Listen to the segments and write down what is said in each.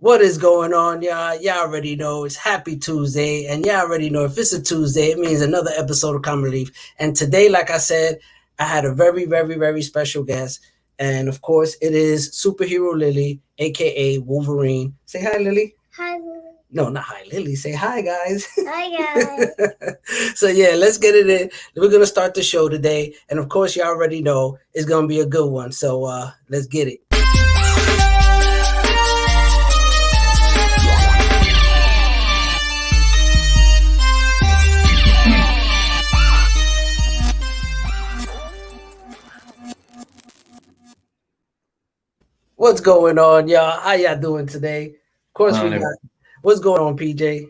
What is going on, y'all? Y'all already know it's Happy Tuesday, and y'all already know if it's a Tuesday, it means another episode of Comic Relief. And today, like I said, I had a very, very, very special guest, and of course, it is Superhero Lily, aka Wolverine. Say hi, Lily. Hi, Lily. No, not hi, Lily. Say hi, guys. Hi, guys. So yeah, let's get it in. We're gonna start the show today, and of course, you already know it's gonna be a good one. So let's get it. What's going on, y'all? How y'all doing today? Of course, we got what's going on, PJ.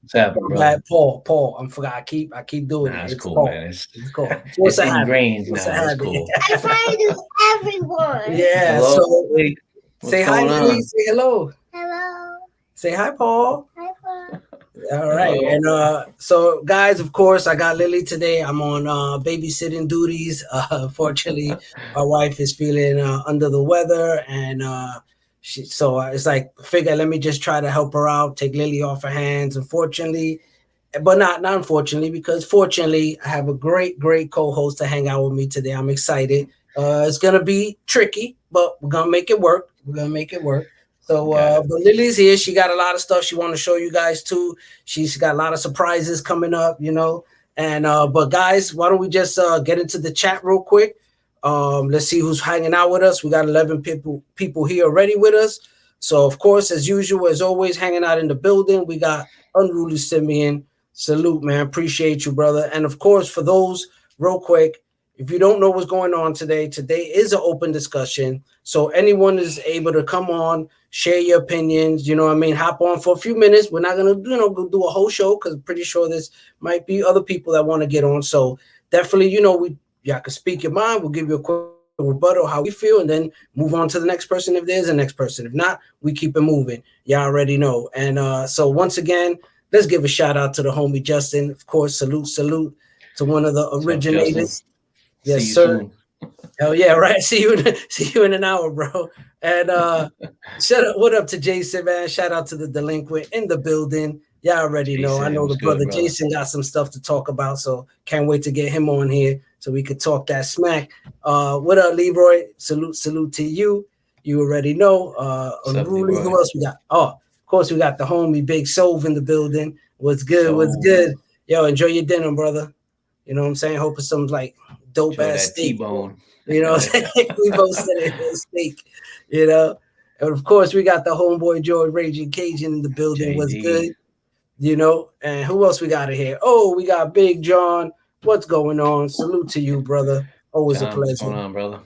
What's happening, bro? Paul. I forgot. I keep doing it. It's cool, Paul. man. It's cool. It's ingrained now. It's cool. I try to do everyone. Yeah. Hello? So Wait, say hi, Lily. Say hello. Hello. Say hi, Paul. Hi, Paul. All right. Hello. And so guys, of course, I got Lily today. I'm on babysitting duties. Fortunately, my wife is feeling under the weather, and so it's like, figure, let me just try to help her out, take Lily off her hands. Unfortunately, but not unfortunately, because fortunately, I have a great co-host to hang out with me today. I'm excited. It's gonna be tricky, but we're gonna make it work. So, but Lily's here. She got a lot of stuff she want to show you guys too. She's got a lot of surprises coming up, And but guys, why don't we just get into the chat real quick? Let's see who's hanging out with us. We got 11 people here already with us. So of course, as usual, as always, hanging out in the building. We got Unruly Simeon. Salute, man. Appreciate you, brother. And of course, for those real quick, if you don't know what's going on today is an open discussion. So anyone is able to come on, share your opinions, hop on for a few minutes. We're not going to, go do a whole show because I'm pretty sure there's might be other people that want to get on. So definitely, y'all can speak your mind. We'll give you a quick rebuttal, how we feel, and then move on to the next person if there's a next person. If not, we keep it moving. Y'all already know. And so once again, let's give a shout out to the homie Justin. Of course, salute to one of the originators. Yes, sir. Soon. Hell yeah, right. See you in an hour, bro. And what up to Jason, man? Shout out to the delinquent in the building. Y'all already know. I know the brother Jason got some stuff to talk about, so can't wait to get him on here so we could talk that smack. What up, Leroy? Salute to you. You already know. Unruly. Who else we got? Oh, of course we got the homie Big Sove in the building. What's good? What's good? Yo, enjoy your dinner, brother. You know what I'm saying? Hope it's some like dope ass steak. T-bone. You know what I'm saying? We both said it steak, And of course we got the homeboy George Ragin, Cajun in the building. What's good? And who else we got in here? Oh, we got Big John. What's going on? Salute to you, brother. Always a pleasure. What's going on, brother?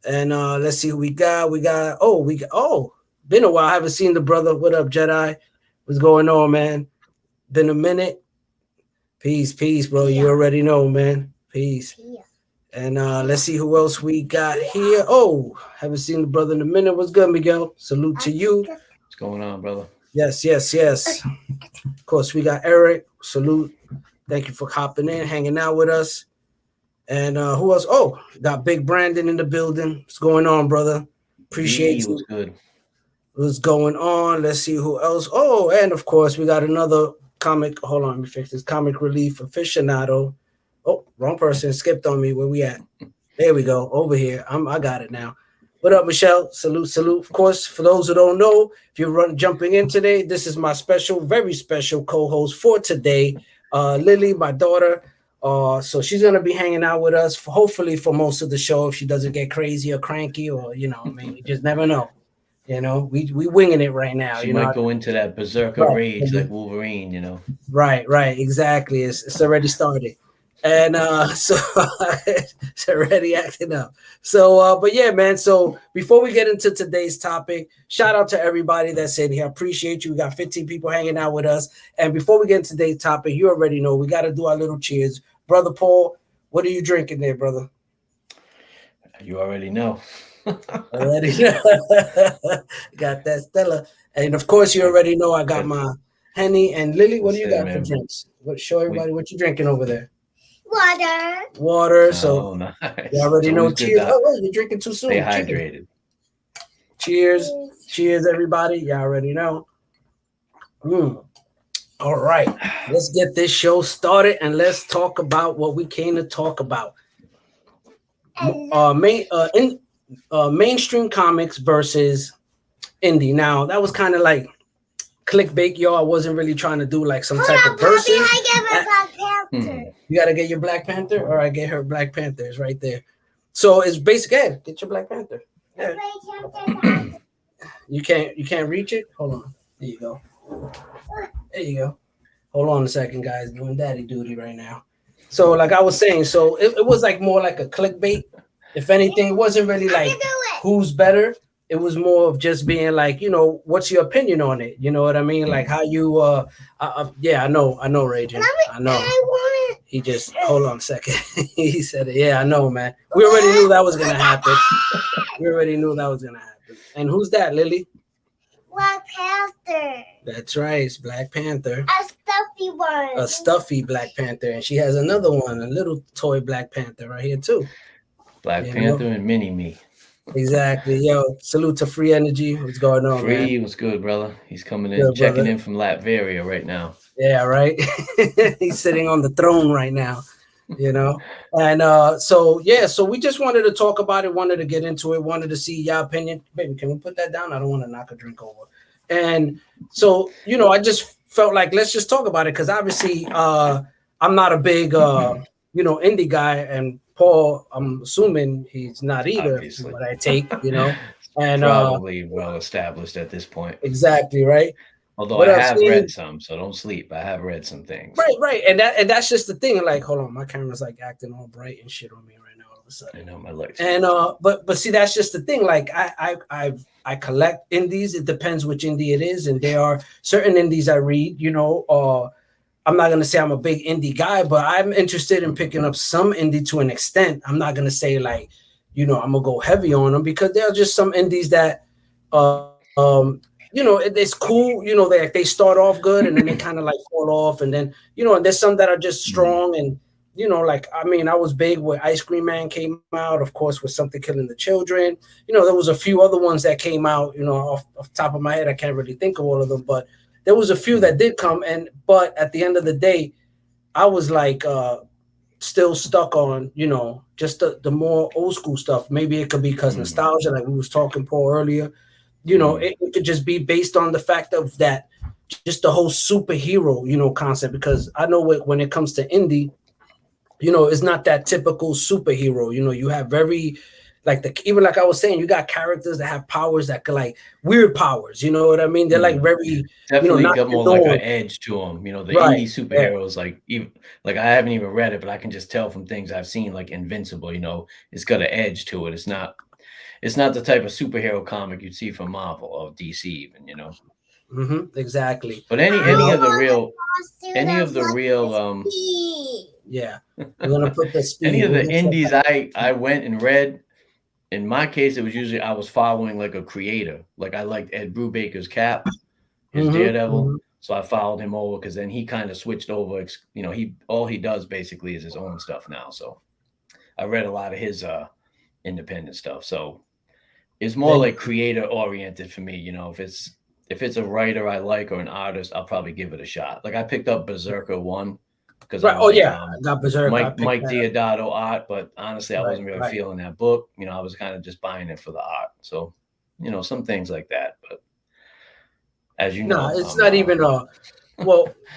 And let's see who we got. Been a while. I haven't seen the brother. What up, Jedi? What's going on, man? Been a minute. Peace, bro. You already know, man. Peace. Yeah. And let's see who else we got here. Oh, haven't seen the brother in a minute. What's good, Miguel? Salute to you. What's going on, brother? Yes. Of course, we got Eric. Salute. Thank you for hopping in, hanging out with us. And who else? Oh, got Big Brandon in the building. What's going on, brother? Appreciate you. What's good? What's going on? Let's see who else. Oh, and of course, we got another comic. Hold on, let me fix this. Comic relief aficionado. Oh, wrong person. Skipped on me. Where we at? There we go. Over here. I got it now. What up, Michelle? Salute. Of course, for those who don't know, if you're jumping in today, this is my very special co-host for today, Lily, my daughter. So she's gonna be hanging out with us, hopefully for most of the show. If she doesn't get crazy or cranky, or you just never know. We winging it right now. She might go into that berserker rage like Wolverine. Right, exactly. It's already started. And so it's already acting up. So but yeah, man. So before we get into today's topic, shout out to everybody that's in here. I appreciate you. We got 15 people hanging out with us. And before we get into today's topic, you already know we got to do our little cheers. Brother Paul, what are you drinking there, brother? You already know. Already got that Stella. And of course you already know I got my Henny. And Lily, what do you got for drinks? Show everybody what you're drinking over there. Water. So nice. You already know. Cheers. Oh, you're drinking too soon. Stay hydrated. Cheers. Cheers, everybody. Y'all already know. All right. Let's get this show started and let's talk about what we came to talk about. Mainstream comics versus indie. Now, that was kind of like clickbait, yo. I wasn't really trying to do like some type of versus. I get my Black Panther. You gotta get your Black Panther, or I get her Black Panther. It's right there. So it's basic. Yeah, get your Black Panther. Yeah. You can't reach it. Hold on. There you go. There you go. Hold on a second, guys. Doing daddy duty right now. So like I was saying, so it was like more like a clickbait. If anything, it wasn't really like who's better. It was more of just being like, you know, what's your opinion on it? You know what I mean? Like how you yeah, I know, Ragin. I know. He just hold on a second. He said it. Yeah, I know, man. We already knew that was gonna happen. And who's that, Lily? Black Panther. That's right, it's Black Panther. A stuffy one. A stuffy Black Panther, and she has another one, a little toy Black Panther right here too. Black Panther and Mini Me. Exactly. Yo, salute to Free Energy. What's going on, Free man? was good, brother. He's coming in, checking in from Latveria right now. Yeah, right. He's sitting on the throne right now, you know. And so we just wanted to talk about it, wanted to get into it, wanted to see your opinion. Baby, can we put that down? I don't want to knock a drink over. And so, you know, I just felt like let's just talk about it because obviously I'm not a big you know, indie guy, and Paul, I'm assuming he's not either. Obviously. What I take, you know, and probably well established at this point. Exactly, right. Although I have read some, so don't sleep. I have read some things. Right, and that's just the thing. Like, hold on, my camera's like acting all bright and shit on me right now all of a sudden. I know my legs. And but see, that's just the thing. Like, I collect indies. It depends which indie it is, and there are certain indies I read. You know, I'm not gonna say I'm a big indie guy, but I'm interested in picking up some indie to an extent. I'm not gonna say like, you know, I'm gonna go heavy on them because there are just some indies that, you know, it's cool. You know, they start off good and then they kind of like fall off, and then you know, and there's some that are just strong. And you know, like I mean, I was big when Ice Cream Man came out, of course, with Something Killing the Children. You know, there was a few other ones that came out. You know, off the top of my head, I can't really think of all of them, but there was a few that did come. But at the end of the day, I was like still stuck on, you know, just the more old school stuff. Maybe it could be because nostalgia, like we was talking Paul earlier. You know, it could just be based on the fact of that, just the whole superhero, you know, concept. Because I know when it comes to indie, you know, it's not that typical superhero. You know, you have very, like even like I was saying, you got characters that have powers that could like weird powers. You know what I mean? They're like very definitely, you know, got more like an edge to them. You know, the indie superheroes, like even like I haven't even read it, but I can just tell from things I've seen, like Invincible. You know, it's got an edge to it. It's not the type of superhero comic you'd see from Marvel or DC, even, you know. Exactly. But any of the real yeah, I'm gonna put the speed. Any of the indies I went and read. In my case, it was usually I was following like a creator. Like I liked Ed Brubaker's Cap, his Daredevil. So I followed him over because then he kind of switched over. You know, all he does basically is his own stuff now. So I read a lot of his independent stuff. So it's more like creator oriented for me. You know, if it's a writer I like or an artist, I'll probably give it a shot. Like I picked up Berserker 1 because I got Berserker. Mike Deodato art, but honestly, I wasn't really feeling that book. You know, I was kind of just buying it for the art. So, you know, some things like that. But as you know, it's not even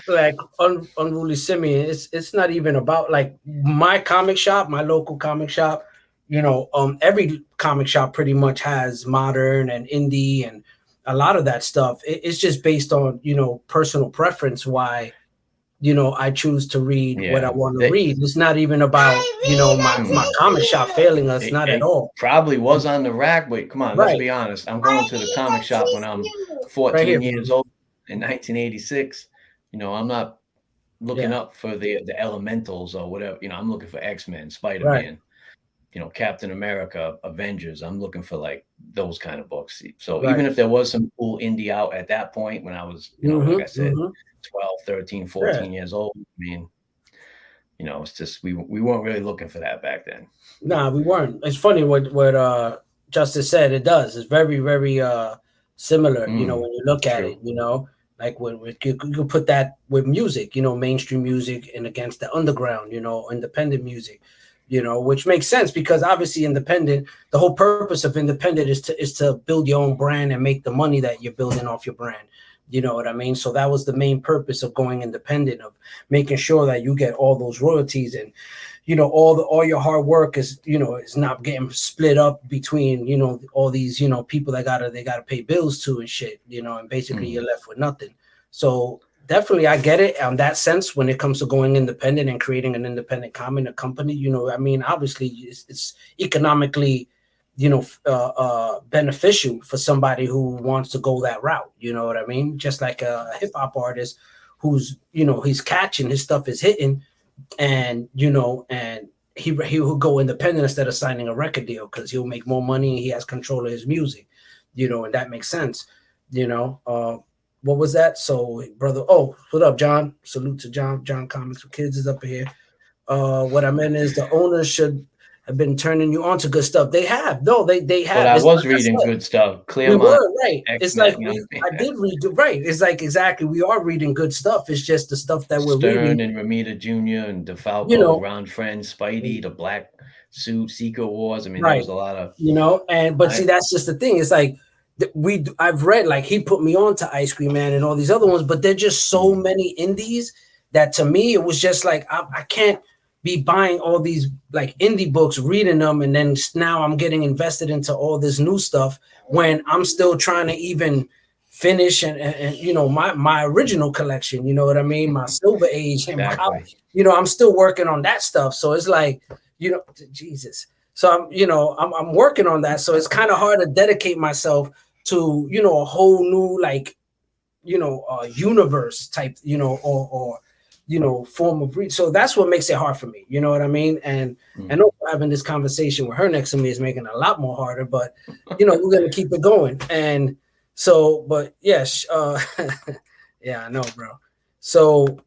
like Unruly Simeon. It's not even about like my comic shop, my local comic shop. You know, every comic shop pretty much has modern and indie and a lot of that stuff. It's just based on, you know, personal preference why, you know, I choose to read what I want to read. It's not even about, you know, my comic shop failing us, not at all. Probably was on the rack, but come on, let's be honest. I'm going to the comic shop when I'm 14 years old in 1986. You know, I'm not looking up for the elementals or whatever. You know, I'm looking for X-Men, Spider-Man, you know, Captain America, Avengers. I'm looking for like those kind of books. So even if there was some cool indie out at that point when I was, you know, like I said, 12, 13, 14 years old. I mean, you know, it's just we weren't really looking for that back then. Nah, we weren't. It's funny what Justice said, it does. It's very, very similar. You know, Mm, when you look at true. it, you know, like you could put that with music, you know, mainstream music and against the underground, you know, independent music, you know, which makes sense because obviously independent. The whole purpose of independent is to build your own brand and make the money that you're building off your brand. You know what I mean? So that was the main purpose of going independent, of making sure that you get all those royalties, and you know all your hard work is, you know, is not getting split up between, you know, all these, you know, people that gotta pay bills to and shit, you know, and basically you're left with nothing. So definitely I get it on that sense when it comes to going independent and creating an independent comic a company. You know, I mean, obviously it's economically, you know, beneficial for somebody who wants to go that route. You know what I mean? Just like a hip hop artist who's, you know, he's catching, his stuff is hitting, and you know, and he will go independent instead of signing a record deal because he'll make more money and he has control of his music, you know, and that makes sense, you know. What was that? So brother, oh, what up, John? Salute to John Comics for Kids is up here. What I meant is the owners should have been turning you on to good stuff. They have. No, they But have. I It's was like I reading said, good stuff. we Claremont, were right. It's like X-Men, you know, I did read right. It's like exactly we are reading good stuff. It's just the stuff that we're reading, Stern and Ramita Jr. and you DeFalco, know. Ron Friend, Spidey, the Black Suit, Secret Wars. I mean, there Right. was a lot of. You know, and but see, I, that's just the thing. It's like I've read, like, he put me on to Ice Cream Man and all these other ones, but they're just so many indies that to me it was just like I can't be buying all these like indie books, reading them, and then now I'm getting invested into all this new stuff when I'm still trying to even finish and you know my original collection. You know what I mean? My Silver Age and my, exactly. you know, I'm still working on that stuff. So it's like, you know, Jesus. So I'm, you know, I'm working on that. So it's kind of hard to dedicate myself to, you know, a whole new, like, you know, universe type, you know, or you know, form of read. So that's what makes it hard for me. You know what I mean? And also having this conversation with her next to me is making it a lot more harder. But you know, we're gonna keep it going. And so, but yes, yeah, I know, bro. So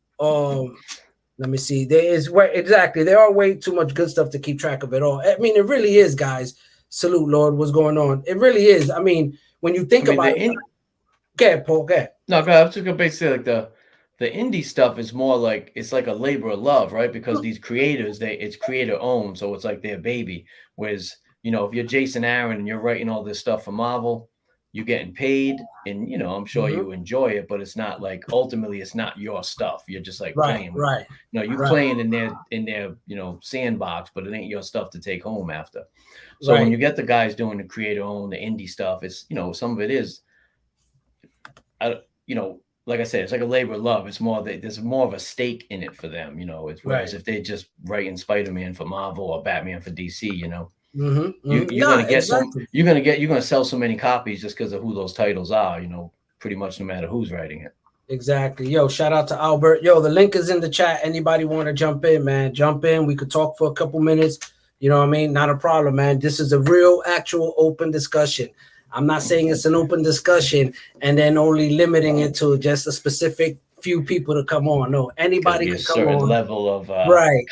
let me see. There is exactly. There are way too much good stuff to keep track of it all. I mean, it really is, guys. Salute, Lord. What's going on? It really is. I mean, when you think about it, get Paul, get. No, I was just gonna basically like the indie stuff is more like it's like a labor of love, right? Because these creators, it's creator owned, so it's like their baby. Whereas, you know, if you're Jason Aaron and you're writing all this stuff for Marvel, you're getting paid, and you know, I'm sure you enjoy it, but it's not like ultimately it's not your stuff. You're just like playing with it. You know, you're playing in their you know, sandbox, but it ain't your stuff to take home after. So when you get the guys doing the creator owned, the indie stuff, it's, you know, some of it is, you know, like I said, it's like a labor of love. It's more that there's more of a stake in it for them, you know. It's whereas if they just writing Spider-Man for Marvel or Batman for DC, you know, you're gonna get you're gonna sell so many copies just because of who those titles are, you know, pretty much no matter who's writing it. Exactly. Yo, shout out to Albert. Yo, the link is in the chat. Anybody want to jump in, man? Jump in. We could talk for a couple minutes. You know what I mean? Not a problem, man. This is a real, actual open discussion. I'm not saying it's an open discussion and then only limiting it to just a specific few people to come on. No, anybody could come on. Level of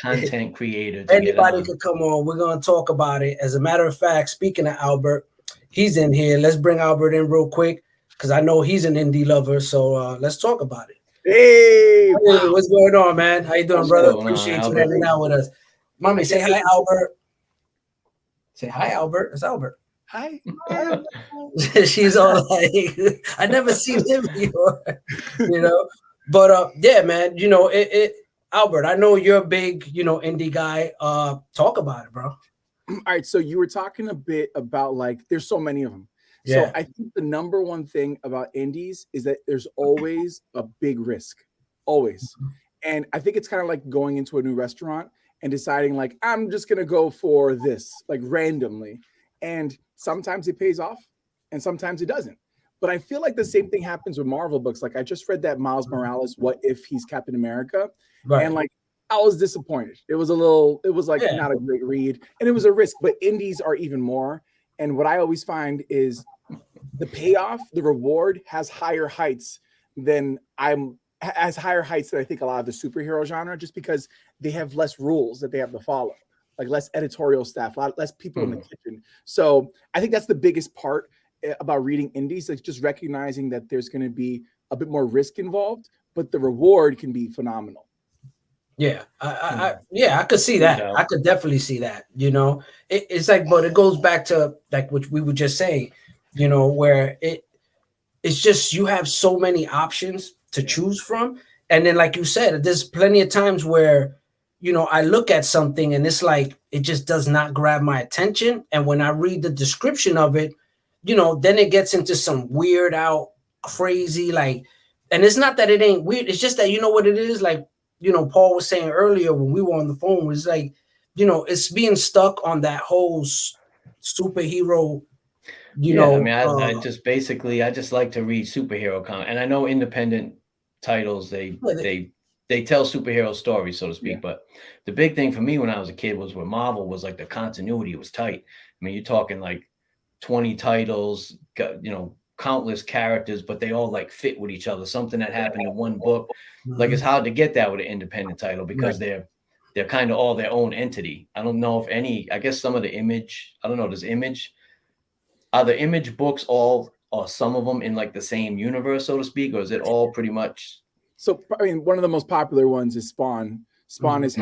content creator. Anybody could come on. We're going to talk about it. As a matter of fact, speaking of Albert, he's in here. Let's bring Albert in real quick because I know he's an indie lover. So let's talk about it. Hey, wow. What's going on, man? How you doing, brother? Appreciate you hanging out with us. Mommy, say hi, Albert. Say hi, Albert. It's Albert. Hi. She's all like, I never seen him before, you know. But yeah, man, you know, Albert, I know you're a big, you know, indie guy. Talk about it, bro. All right, so you were talking a bit about like there's so many of them. So I think the number one thing about indies is that there's always a big risk, always. And I think it's kind of like going into a new restaurant and deciding like, I'm just going to go for this, like randomly. And sometimes it pays off and sometimes it doesn't. But I feel like the same thing happens with Marvel books. Like I just read that Miles Morales, What If He's Captain America? And like, I was disappointed. It was like not a great read and it was a risk, but indies are even more. And what I always find is the payoff, the reward has higher heights than I think a lot of the superhero genre, just because they have less rules that they have to follow. like less editorial staff, a lot less people in the kitchen. So I think that's the biggest part about reading indies, like just recognizing that there's going to be a bit more risk involved, but the reward can be phenomenal. Yeah, I could see that. I could definitely see that. You know, it's like, but it goes back to like what we were just saying. You know, where it's just you have so many options to choose from, and then like you said, there's plenty of times where, you know, I look at something and it's like it just does not grab my attention, and when I read the description of it, you know, then it gets into some weird out crazy like, and it's not that it ain't weird. It's just that, you know what it is, like, you know, Paul was saying earlier when we were on the phone, was like, you know, it's being stuck on that whole superhero, you know. I mean, I just like to read superhero comics, and I know independent titles, they tell superhero stories, so to speak. But the big thing for me when I was a kid was where Marvel was like the continuity was tight. I mean, you're talking like 20 titles, you know, countless characters, but they all like fit with each other. Something that happened in one book, like it's hard to get that with an independent title because they're kind of all their own entity. I don't know if any, I guess some of the Image, I don't know, are the Image books all or some of them in like the same universe, so to speak, or is it all pretty much? So I mean, one of the most popular ones is Spawn. Spawn has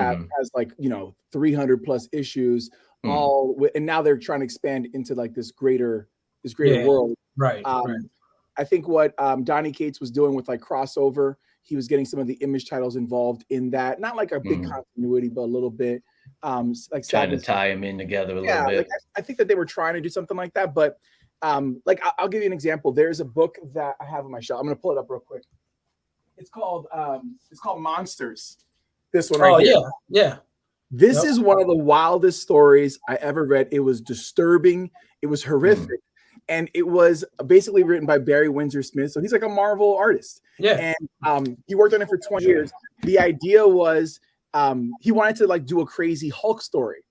like, you know, 300 plus issues, and now they're trying to expand into like this greater world. Right. I think what Donny Cates was doing with like crossover, he was getting some of the Image titles involved in that. Not like a big continuity, but a little bit. Like trying to tie them in together a little bit. Like I think that they were trying to do something like that. But like I'll give you an example. There's a book that I have on my shelf. I'm going to pull it up real quick. It's called Monsters. This one right here. Yeah. This is one of the wildest stories I ever read. It was disturbing. It was horrific. And it was basically written by Barry Windsor Smith. So he's like a Marvel artist. Yeah. And he worked on it for 20 years. The idea was he wanted to like do a crazy Hulk story.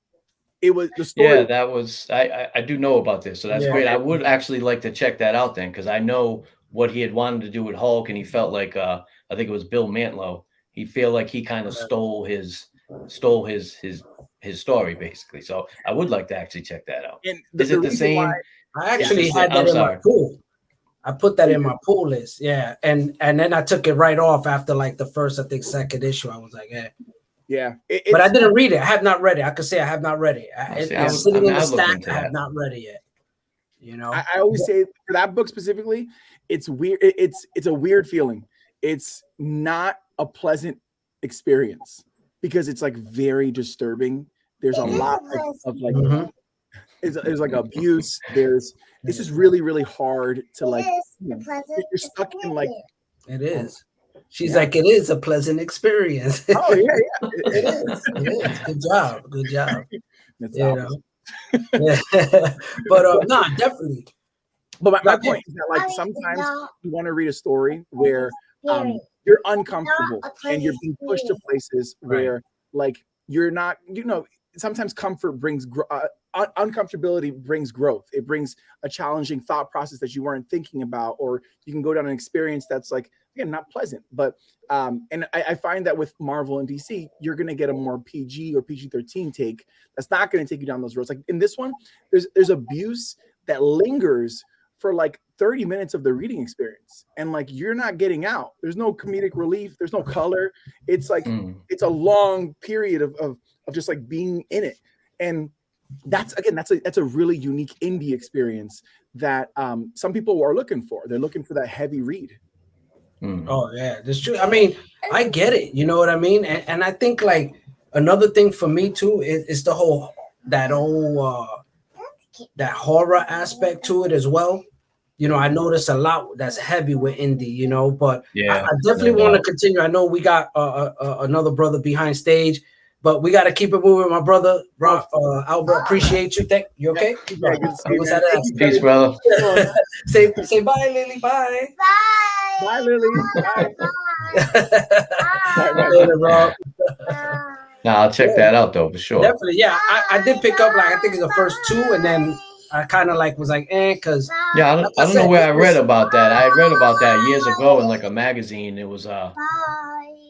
It was the story. Yeah, that was, I do know about this. So that's great. I would actually like to check that out then, because I know what he had wanted to do with Hulk, and he felt like I think it was Bill Mantlo. He felt like he kind of stole his story basically. So I would like to actually check that out. Is it the same? I actually had that in my pool. I put that in my pool list. Yeah. And then I took it right off after like the first, I think, second issue. I was like, yeah. But I didn't read it. I have not read it. I could say I have not read it. It's sitting in the stack. I have not read it yet. You know, I always say for that book specifically, it's weird. It's a weird feeling. It's not a pleasant experience because it's like very disturbing. There's a lot of like, there's like abuse. It's just really, really hard to like, you're stuck in like. It is. She's like, it is a pleasant experience. Oh yeah. It is. It is. Good job. That's But no, definitely. But my point is that like sometimes you want to read a story where you're uncomfortable and you're being pushed to places where like you're not, you know, sometimes comfort brings uncomfortability brings growth. It brings a challenging thought process that you weren't thinking about, or you can go down an experience that's like, again, not pleasant. But and I find that with Marvel and DC, you're going to get a more PG or PG-13 take that's not going to take you down those roads. Like in this one, there's abuse that lingers for like 30 minutes of the reading experience, and like you're not getting out. There's no comedic relief. There's no color. It's like it's a long period of just like being in it, and that's a really unique indie experience that some people are looking for. They're looking for that heavy read. Oh yeah, that's true. I mean, I get it. You know what I mean? And I think like another thing for me too is the whole that horror aspect to it as well. You know, I notice a lot that's heavy with indie, you know, but I definitely want to continue. I know we got another brother behind stage, but we got to keep it moving. My brother, Albert, appreciate you. You okay? Peace, brother. Say bye, Lily. Bye. Bye, Lily. Bye. Later, bro. Nah, I'll check that out though for sure. Definitely, yeah. I did pick up like I think it's the first two, and then I kind of like was like, because I don't know where I read about that. I read about that years ago in like a magazine. It was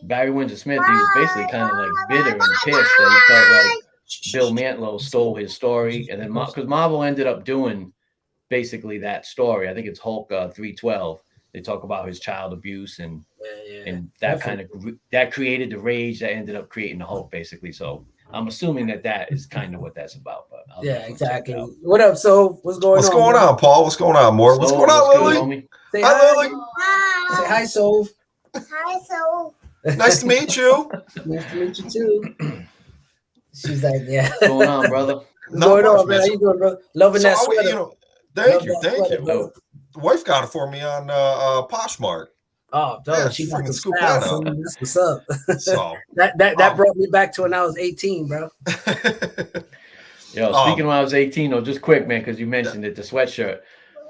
Barry Windsor Smith. He was basically kind of like bitter and pissed that he felt like Bill Mantlo stole his story, and then because Marvel ended up doing basically that story. I think it's Hulk 312. They talk about his child abuse and that kind of that created the rage that ended up creating the Hulk, basically. So I'm assuming that is kind of what that's about. But exactly. What up? So what's going on? What's going on, Paul? What's going on, Morb? What's going on, Lily? Say hi, Lily. Hi. Say hi, Sov. Hi, so. Nice to meet you. Nice to meet you too. She's like, What's going on, brother? What's going on, man? How you doing, bro? Loving that sweater. Thank you. The wife got it for me on Poshmark. Oh, she got the scoop style. that up. That's what's up. So that brought me back to when I was 18, bro. Yo, speaking when I was 18, though, just quick, man, because you mentioned it, the sweatshirt.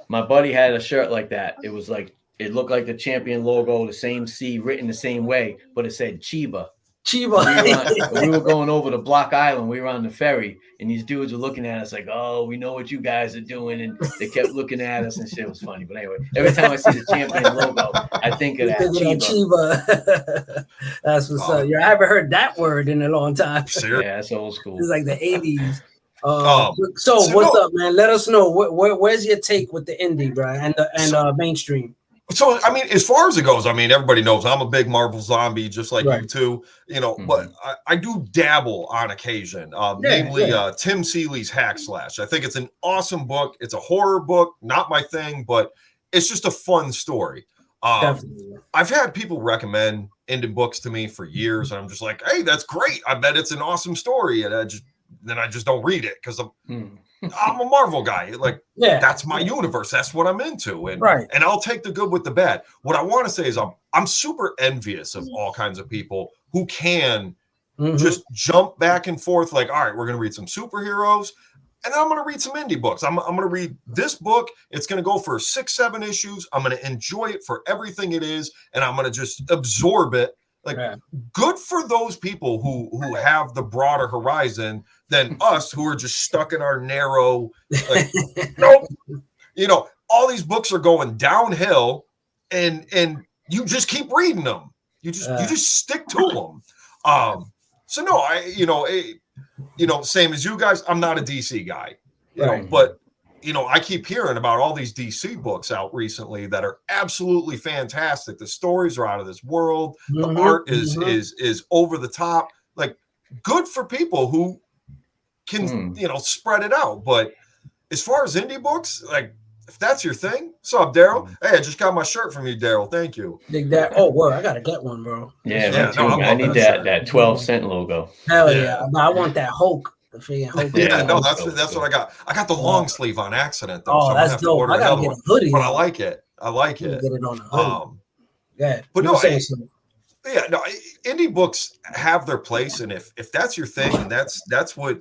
My buddy had a shirt like that. It was like, it looked like the Champion logo, the same C written the same way, but it said Chiba. We were going over to Block Island. We were on the ferry, and these dudes were looking at us like, "Oh, we know what you guys are doing," and they kept looking at us and shit. It was funny, but anyway, every time I see the Champion logo, I think of that Chiba. That's what's up. Yeah, I haven't heard that word in a long time. Yeah, that's old school. It's like the 80s. So what's up, man? Let us know where's your take with the indie, bro, and mainstream. So, I mean, as far as it goes, I mean, everybody knows I'm a big Marvel zombie, just like you too, but I do dabble on occasion, namely Tim Seeley's Hack Slash. I think it's an awesome book. It's a horror book, not my thing, but it's just a fun story. I've had people recommend indie books to me for years, and I'm just like, hey, that's great. I bet it's an awesome story. And I just don't read it because I'm a Marvel guy. Like, that's my universe. That's what I'm into. And I'll take the good with the bad. What I want to say is I'm super envious of all kinds of people who can just jump back and forth. Like, all right, we're going to read some superheroes, and then I'm going to read some indie books. I'm going to read this book. It's going to go for 6-7 issues. I'm going to enjoy it for everything it is, and I'm going to just absorb it. Like, good for those people who have the broader horizon than us who are just stuck in our narrow, like, nope. All these books are going downhill, and you just keep reading them. You just stick to them. So no, same as you guys. I'm not a DC guy, but I keep hearing about all these DC books out recently that are absolutely fantastic. The stories are out of this world. The art is over the top. Like, good for people who can, spread it out. But as far as indie books, like, if that's your thing, what's up, Daryl? Hey, I just got my shirt from you, Daryl. Thank you. Word, I gotta get one, bro. I need that 12-cent logo. Hell yeah. I want that Hulk. That's what I got. I got the long sleeve on accident though. So that's dope. I gotta get a hoodie. But I like it. Get it on a hoodie. But indie books have their place, and if that's your thing, and that's what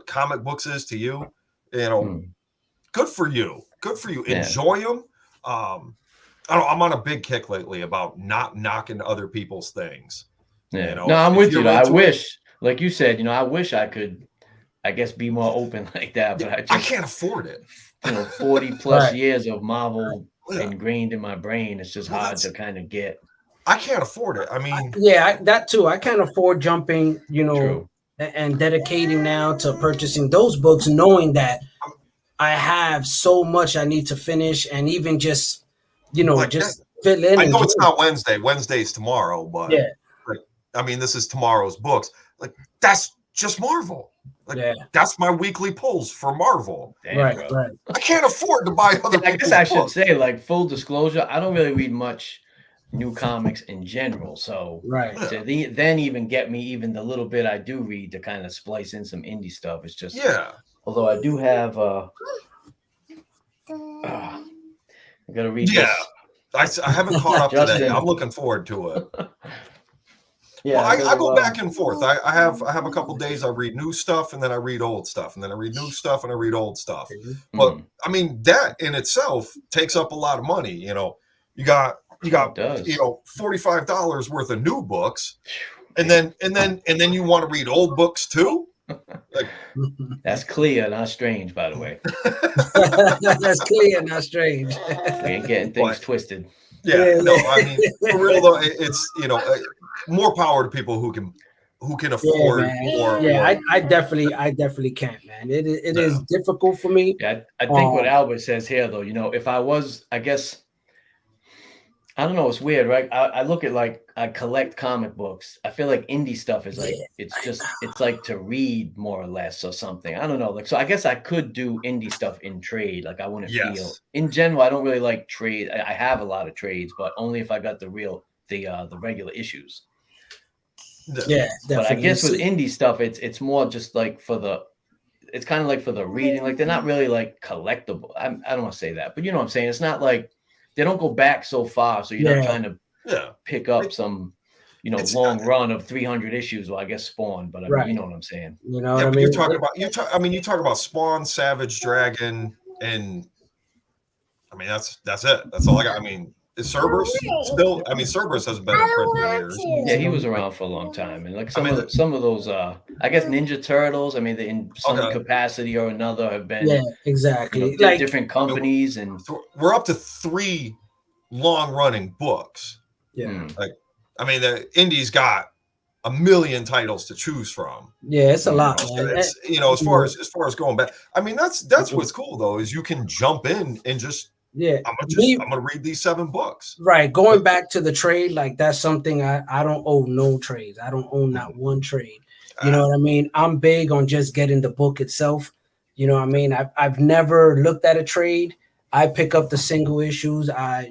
comic books is to you, good for you. Good for you. Enjoy them. I'm on a big kick lately about not knocking other people's things. I'm with you. I wish, like you said, I wish I could, I guess, be more open like that, but I can't afford it. 40 plus years of Marvel ingrained in my brain. It's just hard to kind of get. I can't afford it. I mean, that too. I can't afford jumping, and dedicating now to purchasing those books, knowing that I have so much I need to finish, and even just, just fill in. I know it's not Wednesday. Wednesday's tomorrow, but this is tomorrow's books. Like, that's just Marvel. Like, that's my weekly pulls for Marvel. Right. I can't afford to buy other. I guess I should say, like, full disclosure, I don't really read much new comics in general. So to then even get me even the little bit I do read to kind of splice in some indie stuff. It's just Although I do have I gotta read this. I haven't caught up today. I'm looking forward to it. I go back and forth. I have a couple days I read new stuff, and then I read old stuff, and then I read new stuff, and I read old stuff. But I mean, that in itself takes up a lot of money. You got $45 worth of new books, and then you want to read old books too. Like, that's clear, not strange, by the way. That's clear, not strange. We ain't getting things twisted. I mean, for real though, it's more power to people who can who can afford I definitely can't, man. It is difficult for me. Yeah, I think what Albert says here, though, you know, if I was, I guess, I don't know, it's weird, right? I look at, like, I collect comic books. I feel like indie stuff is like, it's like to read more or less or something. I don't know. Like, so I guess I could do indie stuff in trade. Like, I wouldn't feel, in general, I don't really like trade. I have a lot of trades, but only if I got the regular issues. Yeah, definitely. But I guess with indie stuff, it's more just like it's kind of like for the reading. Like, they're not really like collectible. I don't want to say that, but you know what I'm saying? It's not like, they don't go back so far, so you're not trying to pick up some, you know, long run of 300 issues. Well, I guess Spawn, but I mean, you know what I'm saying. You know what I mean? You're talking about you talk about Spawn, Savage Dragon, and I mean that's it. That's all I got. I mean, is Cerberus still? I mean, Cerberus hasn't been in print for years. Yeah, he was around for a long time, and like some of those, I guess Ninja Turtles. I mean, they, in some capacity or another, have been exactly, you know, like different companies, and we're up to 3 long-running books. Like, I mean, the Indies got a million titles to choose from. Yeah, it's a lot. It's, you know, as far as going back, I mean, that's what's cool though, is you can jump in and just. I'm gonna read these 7 books. Right. Going back to the trade, like that's something I don't own no trades. I don't own not one trade. You know what I mean? I'm big on just getting the book itself. You know what I mean? I've never looked at a trade. I pick up the single issues. I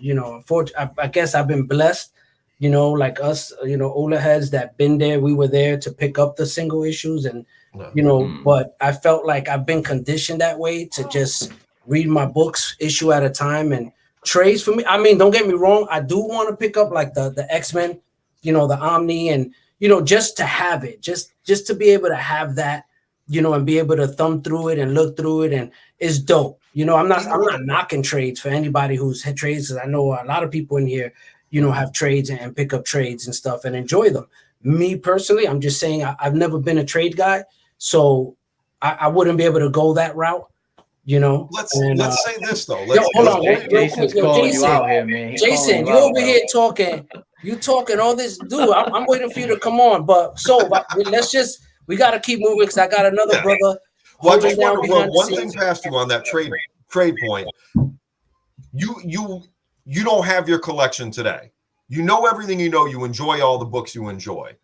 guess I've been blessed, you know, like us, you know, older heads that been there. We were there to pick up the single issues, and you know, but I felt like I've been conditioned that way to just read my books issue at a time. And trades for me, I mean, don't get me wrong, I do want to pick up like the X-Men, you know, the Omni, and you know, just to have it, just to be able to have that, you know, and be able to thumb through it and look through it, and it's dope. You know, I'm not knocking trades for anybody who's had trades, because I know a lot of people in here, you know, have trades and pick up trades and stuff and enjoy them. Me personally, I'm just saying I've never been a trade guy, so I wouldn't be able to go that route. You know, let's say this though. Hold on, Jason's calling you out here, man. Jason, you over here talking. You talking all this, dude. I'm waiting for you to come on. But so we got to keep moving, because I got another brother. Well, I just want to run one thing past you on that trade point. You don't have your collection today. You know everything you know. You enjoy all the books you enjoy.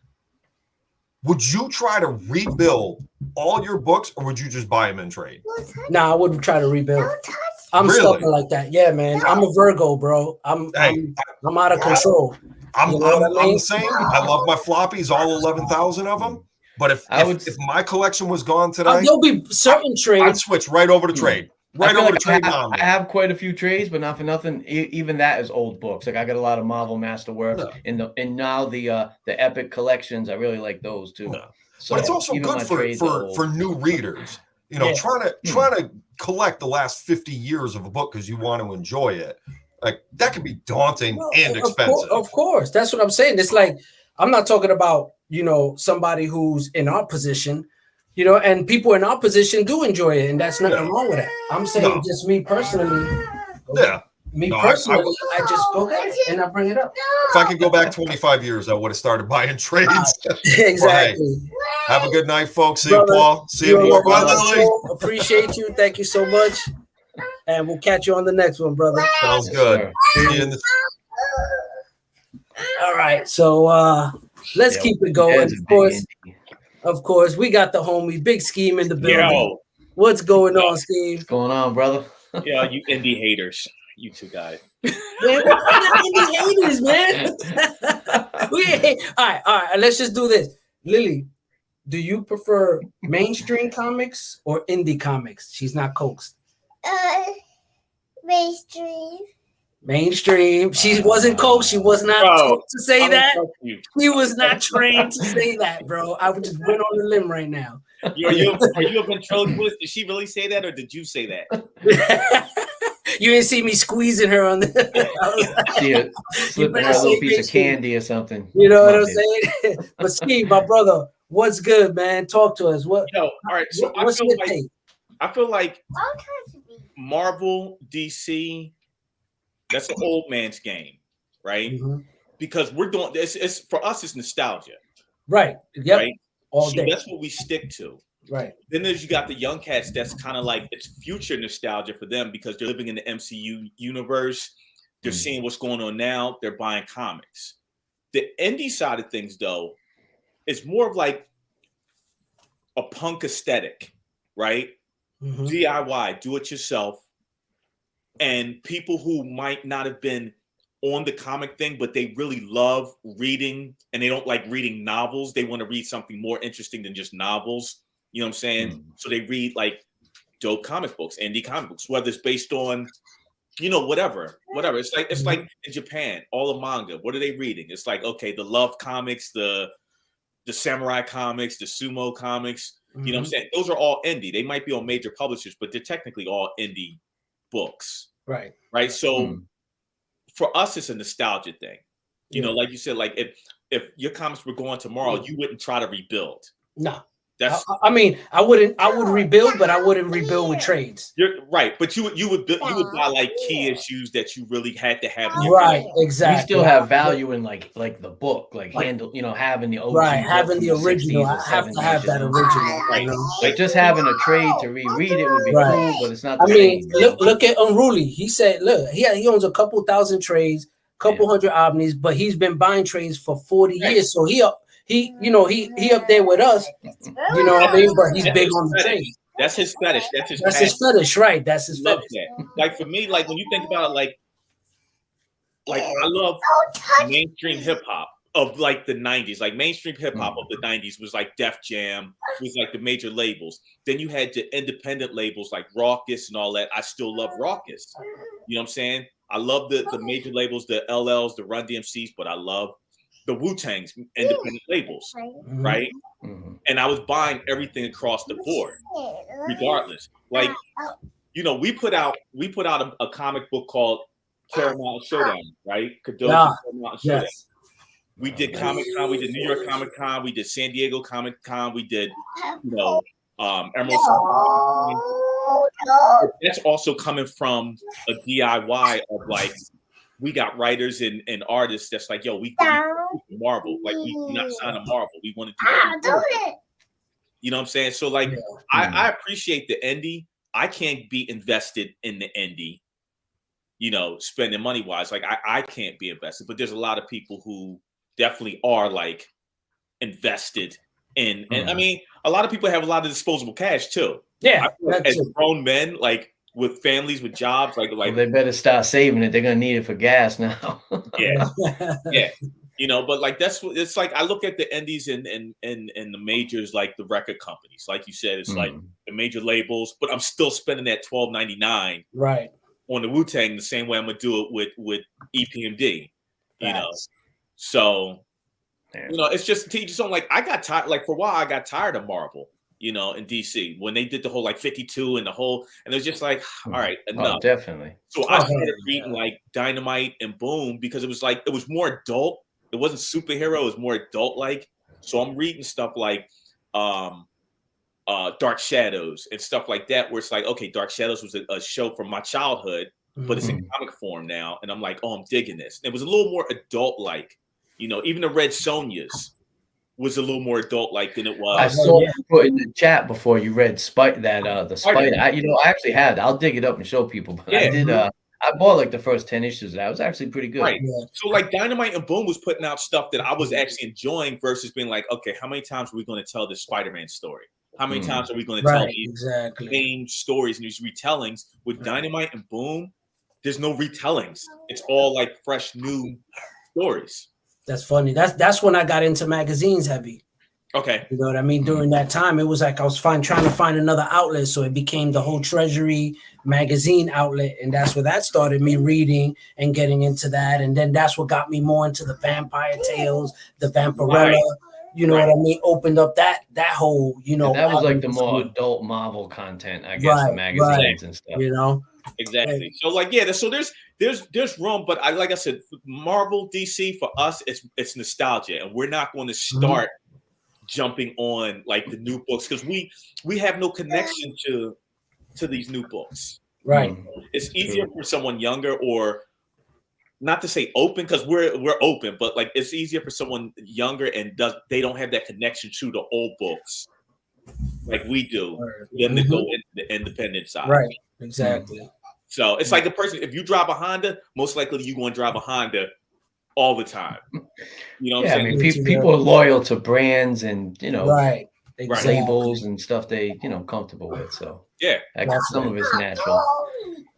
Would you try to rebuild all your books, or would you just buy them in trade? Nah, I wouldn't try to rebuild. I'm stubborn like that. Yeah, man. I'm a Virgo, bro. I'm out of control. I'm the same. I love my floppies, all 11,000 of them. But if my collection was gone today, there'll be certain trades. I'd switch right over to trade. Right over to trade. I have quite a few trades, but not for nothing. Even that is old books. Like, I got a lot of Marvel Masterworks, and now the Epic collections. I really like those too. No. So, but it's also good for new readers. You know, trying to collect the last 50 years of a book because you want to enjoy it. Like, that can be daunting and expensive. Of course, that's what I'm saying. It's like, I'm not talking about, you know, somebody who's in our position. You know, and people in our position do enjoy it, and that's nothing wrong with that. I'm saying just me personally. I just go ahead and I bring it up. If I could go back 25 years, I would have started buying trades. Exactly. Hey, have a good night, folks. See you, Paul. See you more. Bye, Lily. Appreciate you. Thank you so much. And we'll catch you on the next one, brother. Sounds good. See you in the... All right. So let's keep it going. Of course, we got the homie Big Scheme in the building. Yo. What's going on, Scheme? What's going on, brother? Yeah, you indie haters. You two guys. Man, we're not indie haters, man. All right. Let's just do this. Lily, do you prefer mainstream comics or indie comics? She's not coaxed. Mainstream. Mainstream. She wasn't coaxed. She was not coaxed to say that. She was not trained to say that, bro. I would just went on the limb right now. Are you a ventriloquist? Did she really say that, or did you say that? You didn't see me squeezing her on the. Slipping her a little piece of candy or something. You know what I'm saying? But Steve, my brother, what's good, man? Talk to us. All right. So I feel like Marvel, DC. That's an old man's game, right? Mm-hmm. Because we're doing this. It's for us. It's nostalgia. Right. Yep. Right. All so day. that's what we stick to. Right. Then you got the young cats that's kind of like it's future nostalgia for them because they're living in the MCU universe. They're seeing what's going on now. They're buying comics. The indie side of things, though, is more of like a punk aesthetic, right? DIY, do it yourself. And people who might not have been on the comic thing, but they really love reading and they don't like reading novels. They want to read something more interesting than just novels. You know what I'm saying? So they read like dope comic books, indie comic books, whether it's based on, you know, whatever. It's like in Japan, all the manga. What are they reading? It's like, okay, the love comics, the samurai comics, the sumo comics. You know what I'm saying? Those are all indie. They might be on major publishers, but they're technically all indie books. Right. So for us, it's a nostalgia thing. You know, like you said, like if your comics were going tomorrow, you wouldn't try to rebuild. No. That's I mean, I would rebuild, but I wouldn't rebuild with trades. You're right, but you would buy like key issues that you really had to have. Right, exactly. You still have value in like the book, like handle, you know, having the OG, right, having the original. I have to have that original. Right. You know? Like just having a trade to reread it would be cool, but it's not. I mean, look at Unruly. He said, look, he owns a couple thousand trades, couple hundred omnis, but he's been buying trades for 40 years. So he up there with us. You know what I mean? But he's big on the trade. That's his fetish. That's his fetish, right? That's his fetish. That. Like for me, like when you think about it, like I love mainstream hip hop of like the 90s. Like mainstream hip hop of the 90s was like Def Jam, was like the major labels. Then you had the independent labels like Raucus and all that. I still love Raucus. You know what I'm saying? I love the major labels, the LLs, the Run DMCs, but I love the Wu-Tang's independent labels, right? And I was buying everything across the board, regardless. Like, you know, we put out a comic book called Paramount Showdown, right? Paramount Showdown. Yes. We did Comic Con, we did New York Comic Con, we did San Diego Comic Con, we did, you know, Emerald. That's also coming from a DIY of like, we got writers and artists that's like, yo, we Marvel. Like, we do not sign a Marvel. We want to do it. You know what I'm saying? So, like, I appreciate the indie. I can't be invested in the indie, you know, spending money-wise. Like, I can't be invested. But there's a lot of people who definitely are, like, invested in. And, I mean, a lot of people have a lot of disposable cash, too. Yeah. As grown men, like, with families, with jobs, like well, they better start saving it. They're gonna need it for gas now. yeah. You know, but like that's what it's like. I look at the indies and the majors, like the record companies. Like you said, it's like the major labels, but I'm still spending that $12.99 right on the Wu-Tang the same way I'm gonna do it with EPMD. You know, so you know, it's just teachers on. Like I got tired. Like for a while, I got tired of Marvel. You know, in DC when they did the whole like 52 and the whole, and it was just like, all right, enough. Oh, definitely. So I started reading like Dynamite and Boom because it was like it was more adult. It wasn't superhero. It was more adult like. So I'm reading stuff like Dark Shadows and stuff like that, where it's like, okay, Dark Shadows was a show from my childhood, but it's in comic form now, and I'm like, oh, I'm digging this. And it was a little more adult like. You know, even the Red Sonjas was a little more adult-like than it was. I saw you put in the chat before you read the Spider. I actually had. I'll dig it up and show people. But I did. I bought like the first 10 issues. That was actually pretty good. Right. Yeah. So like Dynamite and Boom was putting out stuff that I was actually enjoying versus being like, okay, how many times are we going to tell this Spider-Man story? How many times are we going to tell these same stories and these retellings? With Dynamite and Boom, there's no retellings. It's all like fresh new stories. That's funny. That's when I got into magazines heavy. Okay. You know what I mean? During that time, it was like I was trying to find another outlet. So it became the whole Treasury magazine outlet. And that's where that started me reading and getting into that. And then that's what got me more into the Vampire Tales, the Vampirella. You know what I mean? Opened up that whole, you know. And that was like the more adult Marvel content, I guess, the magazines and stuff. You know? Exactly. So like, yeah, so there's room, but like I said, Marvel, DC, for us, it's nostalgia, and we're not going to start jumping on like the new books because we have no connection to these new books. Right. It's easier for someone younger or not to say open, because we're open, but like it's easier for someone younger and they don't have that connection to the old books like we do, them to go into the independent side. Right. Exactly. So it's like a person, if you drive a Honda, most likely you're going to drive a Honda all the time. You know what I'm saying? I mean, people are loyal to brands and, right. Exactly. labels and stuff they, comfortable with. So yeah, some of it's natural.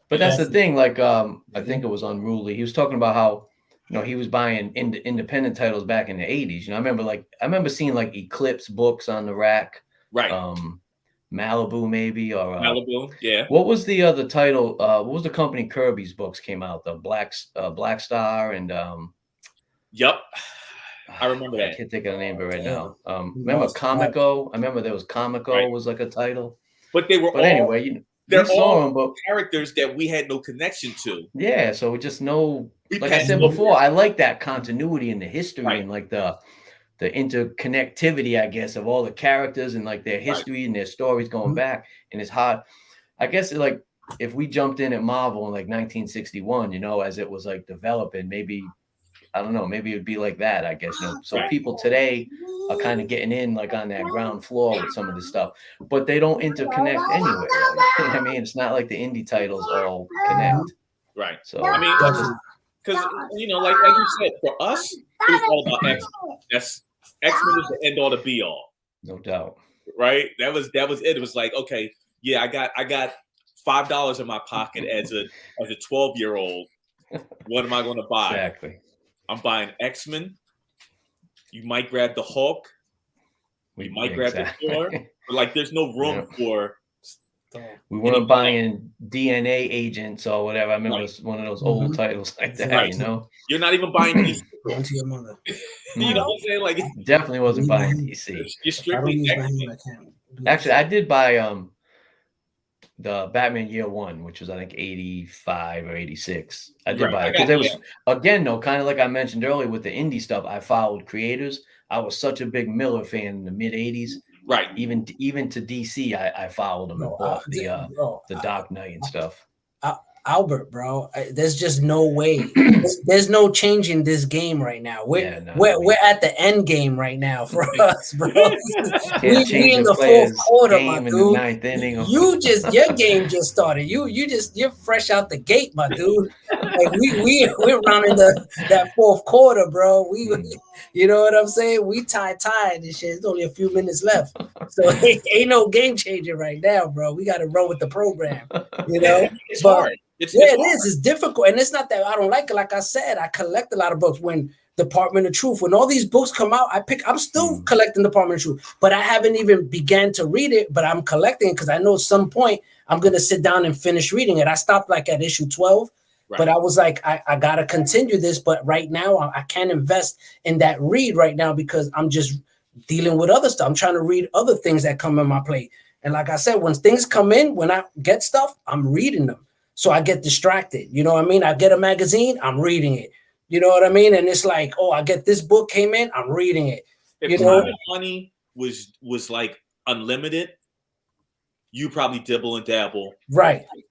But that's the thing. Like, I think it was Unruly. He was talking about how, he was buying independent titles back in the 80s. I remember seeing like Eclipse books on the rack. Right. Malibu maybe, or Malibu, yeah. What was the other title? What was the company Kirby's books came out? The Black Star and Yep. I remember that. I can't think of the name of it right now. Remember Comico? I remember there was Comico was like a title. But they were anyway, they're all characters that we had no connection to. Yeah, so we just know, like I said before, I like that continuity in the history and like the interconnectivity, I guess, of all the characters and like their history and their stories going back. And it's hard. I guess like if we jumped in at Marvel in like 1961, as it was like developing, maybe, I don't know, maybe it'd be like that, I guess. So people today are kind of getting in like on that ground floor with some of this stuff, but they don't interconnect anyway. I mean, it's not like the indie titles all connect. Right. So I mean, because like you said, for us, it was all about X-Men. X-Men is the end all, the be all. No doubt. Right. That was it. It was like, okay, yeah, I got $5 in my pocket as a 12-year-old. What am I going to buy? Exactly. I'm buying X-Men. You might grab the Hulk. We might grab the Thor. But like, there's no room for. We weren't buying DNA agents or whatever. I remember it was one of those old titles like that. You're not even buying DC. Go to your mother. You know what I'm saying? Like, definitely wasn't buying DC. You're strictly X-Men. Actually, I did buy the Batman Year One, which was I think 85 or 86. I did buy it because it was again though, kind of like I mentioned earlier with the indie stuff. I followed creators. I was such a big Miller fan in the mid 80s. Right. Even to DC, I followed them and bought the Dark Knight and stuff. Albert, bro, there's just no way. There's no changing this game right now. We're at the end game right now for us, bro. we in the fourth quarter, my dude. The ninth inning. Your game just started. You're fresh out the gate, my dude. Like we're running that fourth quarter, bro. You know what I'm saying? We tied this shit. It's only a few minutes left, so ain't no game changer right now, bro. We got to run with the program. It's hard. It is. It's difficult, and it's not that I don't like it. Like I said, I collect a lot of books. When Department of Truth, when all these books come out, I'm still collecting Department of Truth, but I haven't even began to read it. But I'm collecting because I know at some point I'm gonna sit down and finish reading it. I stopped like at issue 12, but I was like, I gotta continue this. But right now, I can't invest in that read right now because I'm just dealing with other stuff. I'm trying to read other things that come in my plate. And like I said, when things come in, when I get stuff, I'm reading them. So I get distracted. You know what I mean? I get a magazine, I'm reading it. You know what I mean? And it's like, oh, I get this book came in, I'm reading it. If time and money was like unlimited, you probably dibble and dabble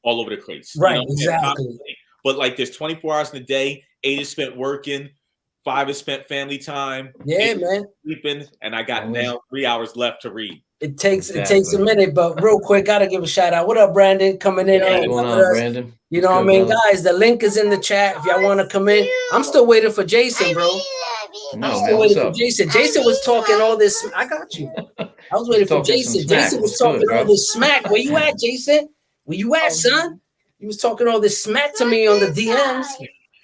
all over the place. Right, exactly. But like there's 24 hours in a day, 8 is spent working, 5 is spent family time. Yeah, man. Sleeping, and I got now 3 hours left to read. It takes a minute, but real quick, gotta give a shout out. What up, Brandon? Coming in. What's going on, Brandon? You know what I mean, guys? The link is in the chat if y'all want to come in. I'm still waiting for Jason, bro. I'm still waiting for Jason. Jason was talking all this. I got you. I was waiting for Jason. Jason was talking all this smack. Where you at, Jason? Where you at, son? He was talking all this smack to me on the DMs.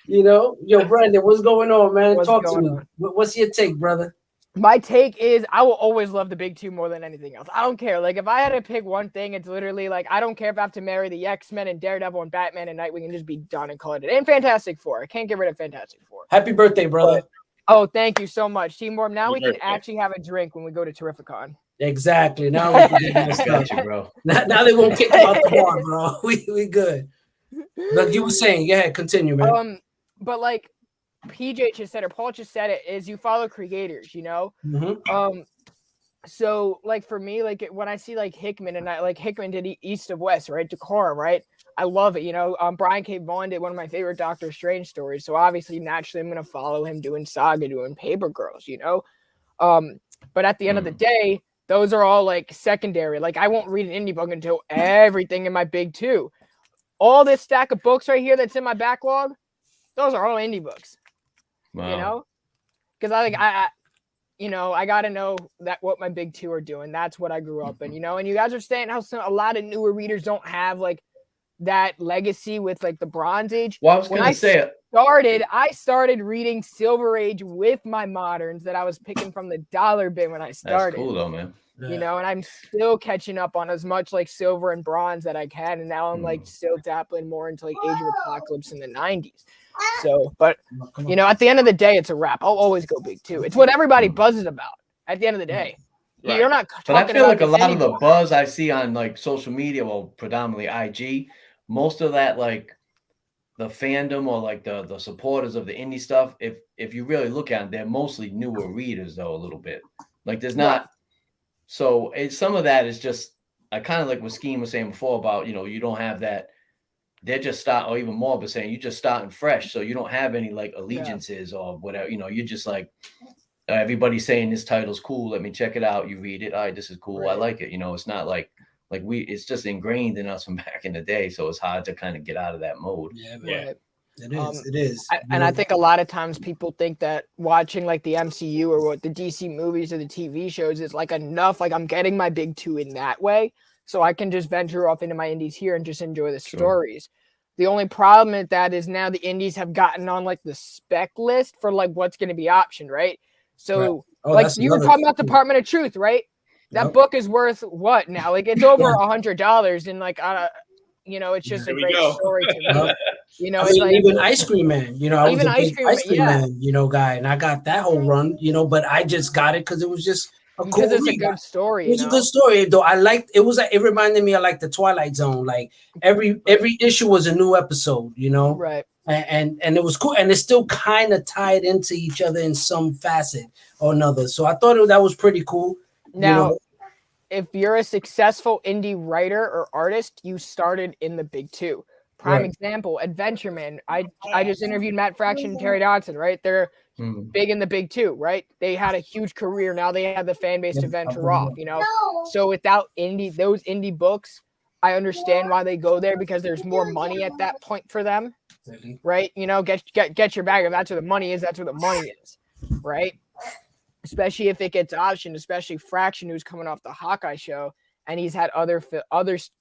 Yo, Brandon, what's going on, man? Talk to me. What's your take, brother? My take is I will always love the big two more than anything else. I don't care. Like, if I had to pick one thing, it's literally like, I don't care if I have to marry the X-Men and Daredevil and Batman and Nightwing and just be done and call it. And Fantastic Four. I can't get rid of Fantastic Four. Happy birthday, brother. Oh, thank you so much. Team Morb, now we can actually have a drink when we go to Terrificon. Exactly. Now we can get discussion, bro. Now they won't kick you out the bar, bro. We good. Like you were saying, yeah, continue, man. But like PJ just said, or Paul just said it, is you follow creators, So like for me, like when I see like Hickman and Hickman did East of West, right? Decorum, right? I love it. You know, Brian K. Vaughan did one of my favorite Doctor Strange stories. So obviously, naturally, I'm going to follow him doing Saga, doing Paper Girls, you know? But at the end of the day, those are all like secondary. Like I won't read an indie book until everything in my big two. All this stack of books right here that's in my backlog, those are all indie books. Wow. You know? Because I got to know that what my big two are doing. That's what I grew up in, you know? And you guys are saying how a lot of newer readers don't have like that legacy with like the Bronze Age. Well, I was going to say I started reading Silver Age with my moderns that I was picking from the dollar bin when I started. That's cool though, man. You know, and I'm still catching up on as much like silver and bronze that I can. And now I'm like still dabbling more into like Age of Apocalypse in the 90s. So, but you know, at the end of the day, it's a wrap. I'll always go big two. It's what everybody buzzes about at the end of the day. Right. You're not talking but I feel about like a lot of the anymore. buzz I see on like social media, well, predominantly IG, most of that like the fandom or like the supporters of the indie stuff, if you really look at them, they're mostly newer readers though a little bit. Like there's not so some of that is just I kind of like what Scheme was saying before about, you know, you don't have that. They're just or even Morb was saying you're just starting fresh, so you don't have any like allegiances or whatever. You know, you're just like everybody's saying this title's cool. Let me check it out. You read it. All right, this is cool. I like it. You know, it's not like it's just ingrained in us from back in the day, so it's hard to kind of get out of that mode. Yeah, man. It is. And I think a lot of times people think that watching like the MCU or what the DC movies or the TV shows is like enough. Like I'm getting my big two in that way, so I can just venture off into my indies here and just enjoy the stories. The only problem with that is now the indies have gotten on like the spec list for like what's going to be optioned, right? So like you were talking about Department of Truth, right? That book is worth what now? Like it's over $100, and like you know, it's just a great story to me. You know, I mean, even Ice Cream Man. You know, I was a big Ice Cream Man, you know, guy, and I got that whole run. You know, but I just got it because it was just a cool read. It's a good story. It was a good story, though. I liked it. It reminded me of like the Twilight Zone. Like every issue was a new episode. You know, right? And it was cool, and it's still kind of tied into each other in some facet or another. So I thought that was pretty cool. Now, you know? If you're a successful indie writer or artist, you started in the big two. Prime example, Adventure Man. I just interviewed Matt Fraction and Terry Dodson, right? They're big in the big two, right? They had a huge career. Now they have the fan base to venture off, you know? So without those indie books, I understand why they go there because there's more money at that point for them, right? You know, get your bag. If that's where the money is, that's where the money is, right? Especially if it gets optioned, especially Fraction, who's coming off the Hawkeye show, and he's had other films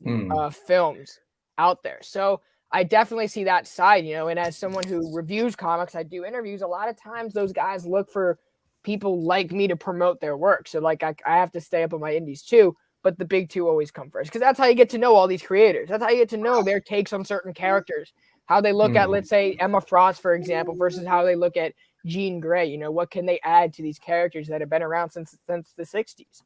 out there. So I definitely see that side, you know, and as someone who reviews comics, I do interviews. A lot of times those guys look for people like me to promote their work. So like I have to stay up on my indies too, but the big two always come first because that's how you get to know all these creators. That's how you get to know their takes on certain characters, how they look at, let's say, Emma Frost, for example, versus how they look at Jean Grey. You know, what can they add to these characters that have been around since the 60s,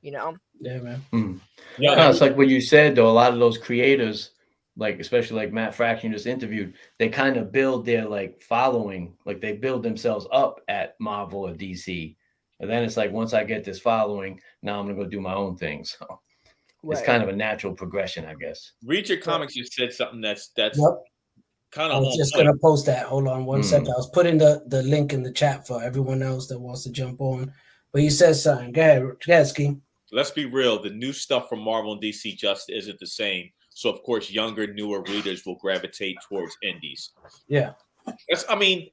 you know? Yeah, man. Yeah, it's like what you said, though. A lot of those creators, like especially like Matt Fraction just interviewed, they kind of build their like following, like they build themselves up at Marvel or DC. And then it's like, once I get this following, now I'm going to go do my own thing. So it's kind of a natural progression, I guess. Read Your Comics just said something that's kind of. I was just going to post that. Hold on one second. I was putting the link in the chat for everyone else that wants to jump on. But you said something. Go ahead, Scheme. Let's be real. The new stuff from Marvel and DC just isn't the same. So, of course, younger, newer readers will gravitate towards indies. Yeah. I mean,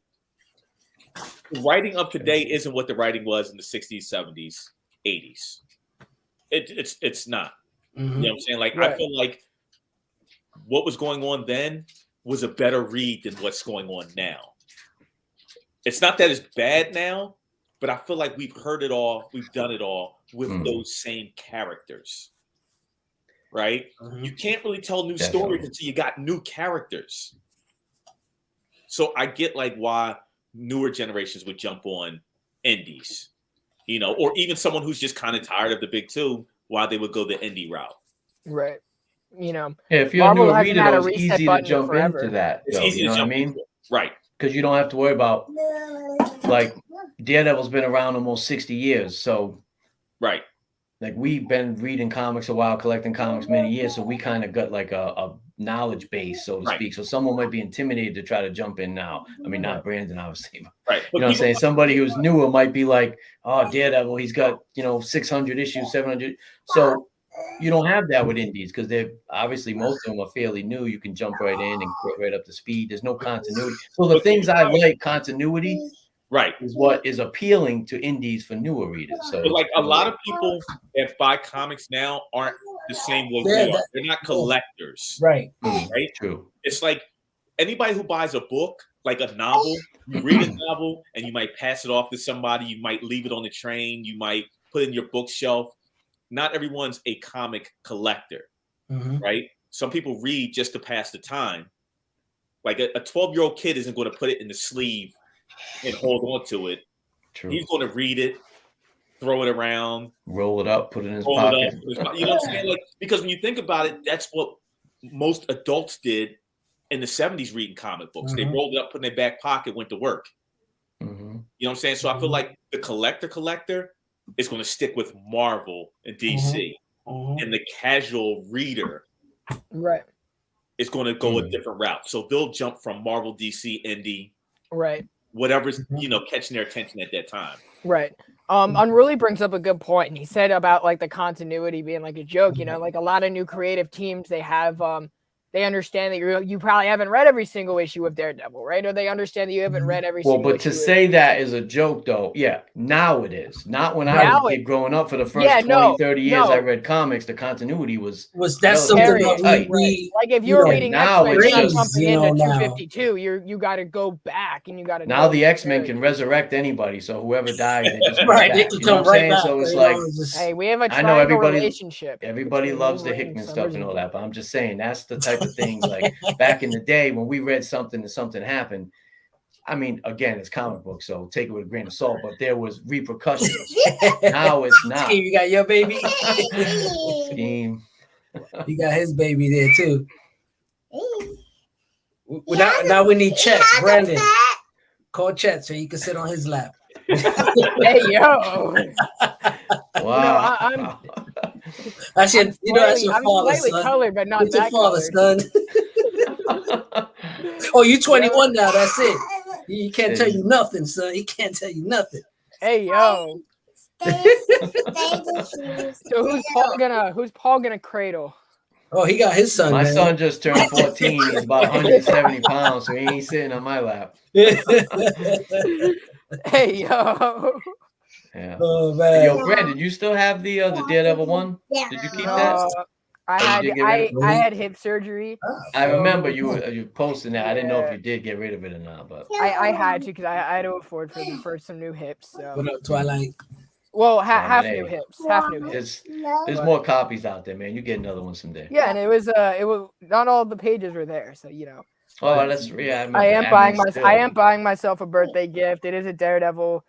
writing up today isn't what the writing was in the 60s, 70s, 80s. It's not. You know what I'm saying? Like, I feel like what was going on then was a better read than what's going on now. It's not that it's bad now, but I feel like we've heard it all. We've done it all with those same characters. Right? You can't really tell new stories until you got new characters. So I get like why newer generations would jump on indies, you know, or even someone who's just kind of tired of the big two, why they would go the indie route. Right. You know, if you're a newer reader, it's easy to jump into that. It's easy to jump into it. Right. Because you don't have to worry about, like, Daredevil's been around almost 60 years. So, right. Like we've been reading comics a while, collecting comics many years, so we kind of got like a knowledge base, so to speak. So someone might be intimidated to try to jump in now. I mean, not Brandon, obviously. Right. You know what I'm saying? Somebody who's newer might be like, oh, Daredevil, he's got, 600 issues, 700. So you don't have that with indies because they're obviously most of them are fairly new. You can jump right in and get right up to speed. There's no continuity. So the things I like, continuity, is what is appealing to indies for newer readers. So like a lot of people that buy comics now aren't the same way we are. They're not collectors. Right. Right. True. It's like anybody who buys a book, like a novel, you read a novel and you might pass it off to somebody. You might leave it on the train. You might put it in your bookshelf. Not everyone's a comic collector, right? Some people read just to pass the time. Like a 12-year-old kid isn't going to put it in the sleeve and hold on to it. True. He's going to read it, throw it around, roll it up, put it in his pocket. You know what I'm saying? Like, because when you think about it, that's what most adults did in the 70s reading comic books. They rolled it up, put it in their back pocket, went to work. You know what I'm saying? So I feel like the collector is going to stick with Marvel and DC. And the casual reader is going to go a different route. So they'll jump from Marvel, DC, indie, whatever's, catching their attention at that time. Right. Unruly brings up a good point. And he said about like the continuity being like a joke, like a lot of new creative teams, they have, they understand that you probably haven't read every single issue of Daredevil, right? Or they understand that you haven't read every single issue. Well, but to say that is a joke, though, now it is. Not when I was a kid growing up. For the first 20, 30 years I read comics, the continuity was that something that we like if you're reading X-Men, X-Men, jumping into 252, you got to go back and you got to. Now the X-Men can resurrect anybody, so whoever dies, they just they can come right back. So it's like, hey, we have a triangle relationship. Everybody loves the Hickman stuff and all that, but I'm just saying that's the type of things like back in the day when we read something and something happened. I mean, again, it's comic book, so take it with a grain of salt, but there was repercussions. Now it's not. Scheme, you got your baby. Scheme. You got his baby there too. Now we need Chet. Brandon, call Chet so he can sit on his lap. Hey yo! Wow. I'm actually, that's your father, slightly son. colored, but not it's that your father, colored. Son. Oh, you 21 now. That's it. He can't tell you nothing, son. He can't tell you nothing. Hey yo! So who's Paul gonna cradle? Oh, he got his son. My man. son just turned 14. He's about 170 pounds, so he ain't sitting on my lap. Hey yo! Yeah. Oh man. Yo, Brandon, you still have the Daredevil one? Yeah. Did you keep that? I had hip surgery. I remember you posting that. I didn't know if you did get rid of it or not, but I had to because I had to afford for some new hips. So. What up, Twilight? Well, half new hips. There's more copies out there, man. You get another one someday. Yeah, and it was not all the pages were there, so Oh, that's yeah. I am buying myself a birthday gift. It is a Daredevil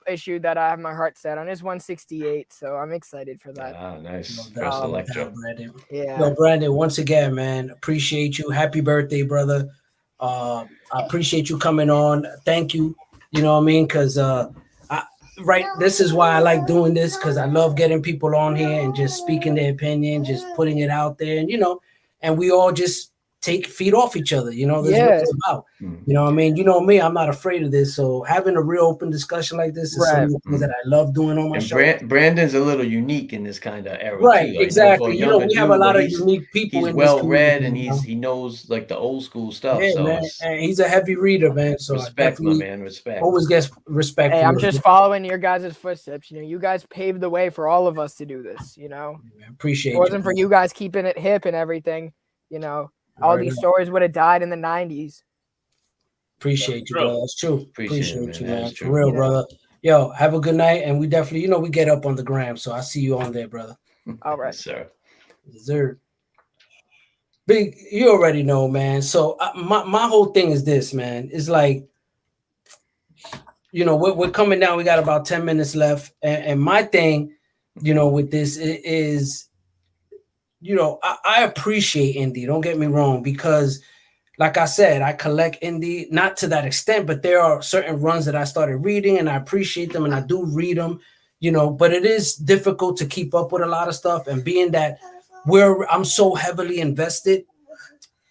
issue that I have my heart set on. It's 168, so I'm excited for that. Ah, nice. First Electro. Brandon. Yeah. Yo, Brandon, once again, man, appreciate you. Happy birthday, brother. I appreciate you coming on. Thank you. You know what I mean? Because this is why I like doing this, because I love getting people on here and just speaking their opinion, just putting it out there, and and we all just feed off each other. This is what it's about. You know what I mean? You know me, I'm not afraid of this. So having a real open discussion like this is something that I love doing on my show. Brandon's a little unique in this kind of era. Right, too. exactly. We have a lot of unique people. He's well read and he knows like the old school stuff. Yeah, so man. And he's a heavy reader, man. So respect, my man. Respect. Always gets respect. Hey, I'm just following your guys' footsteps. You guys paved the way for all of us to do this. Appreciate it. If it wasn't for you guys keeping it hip and everything, all these stories would have died in the 90s. Appreciate you, bro. That's true. Appreciate you, man. For real, brother. Yo, have a good night. And we definitely, we get up on the gram. So I see you on there, brother. All right. Yes, sir. Dessert. Big, you already know, man. So my whole thing is this, man. It's like, we're coming down. We got about 10 minutes left. And my thing, with this is, I appreciate indie. Don't get me wrong, because like I said, I collect indie, not to that extent, but there are certain runs that I started reading and I appreciate them and I do read them, but it is difficult to keep up with a lot of stuff. And being that I'm so heavily invested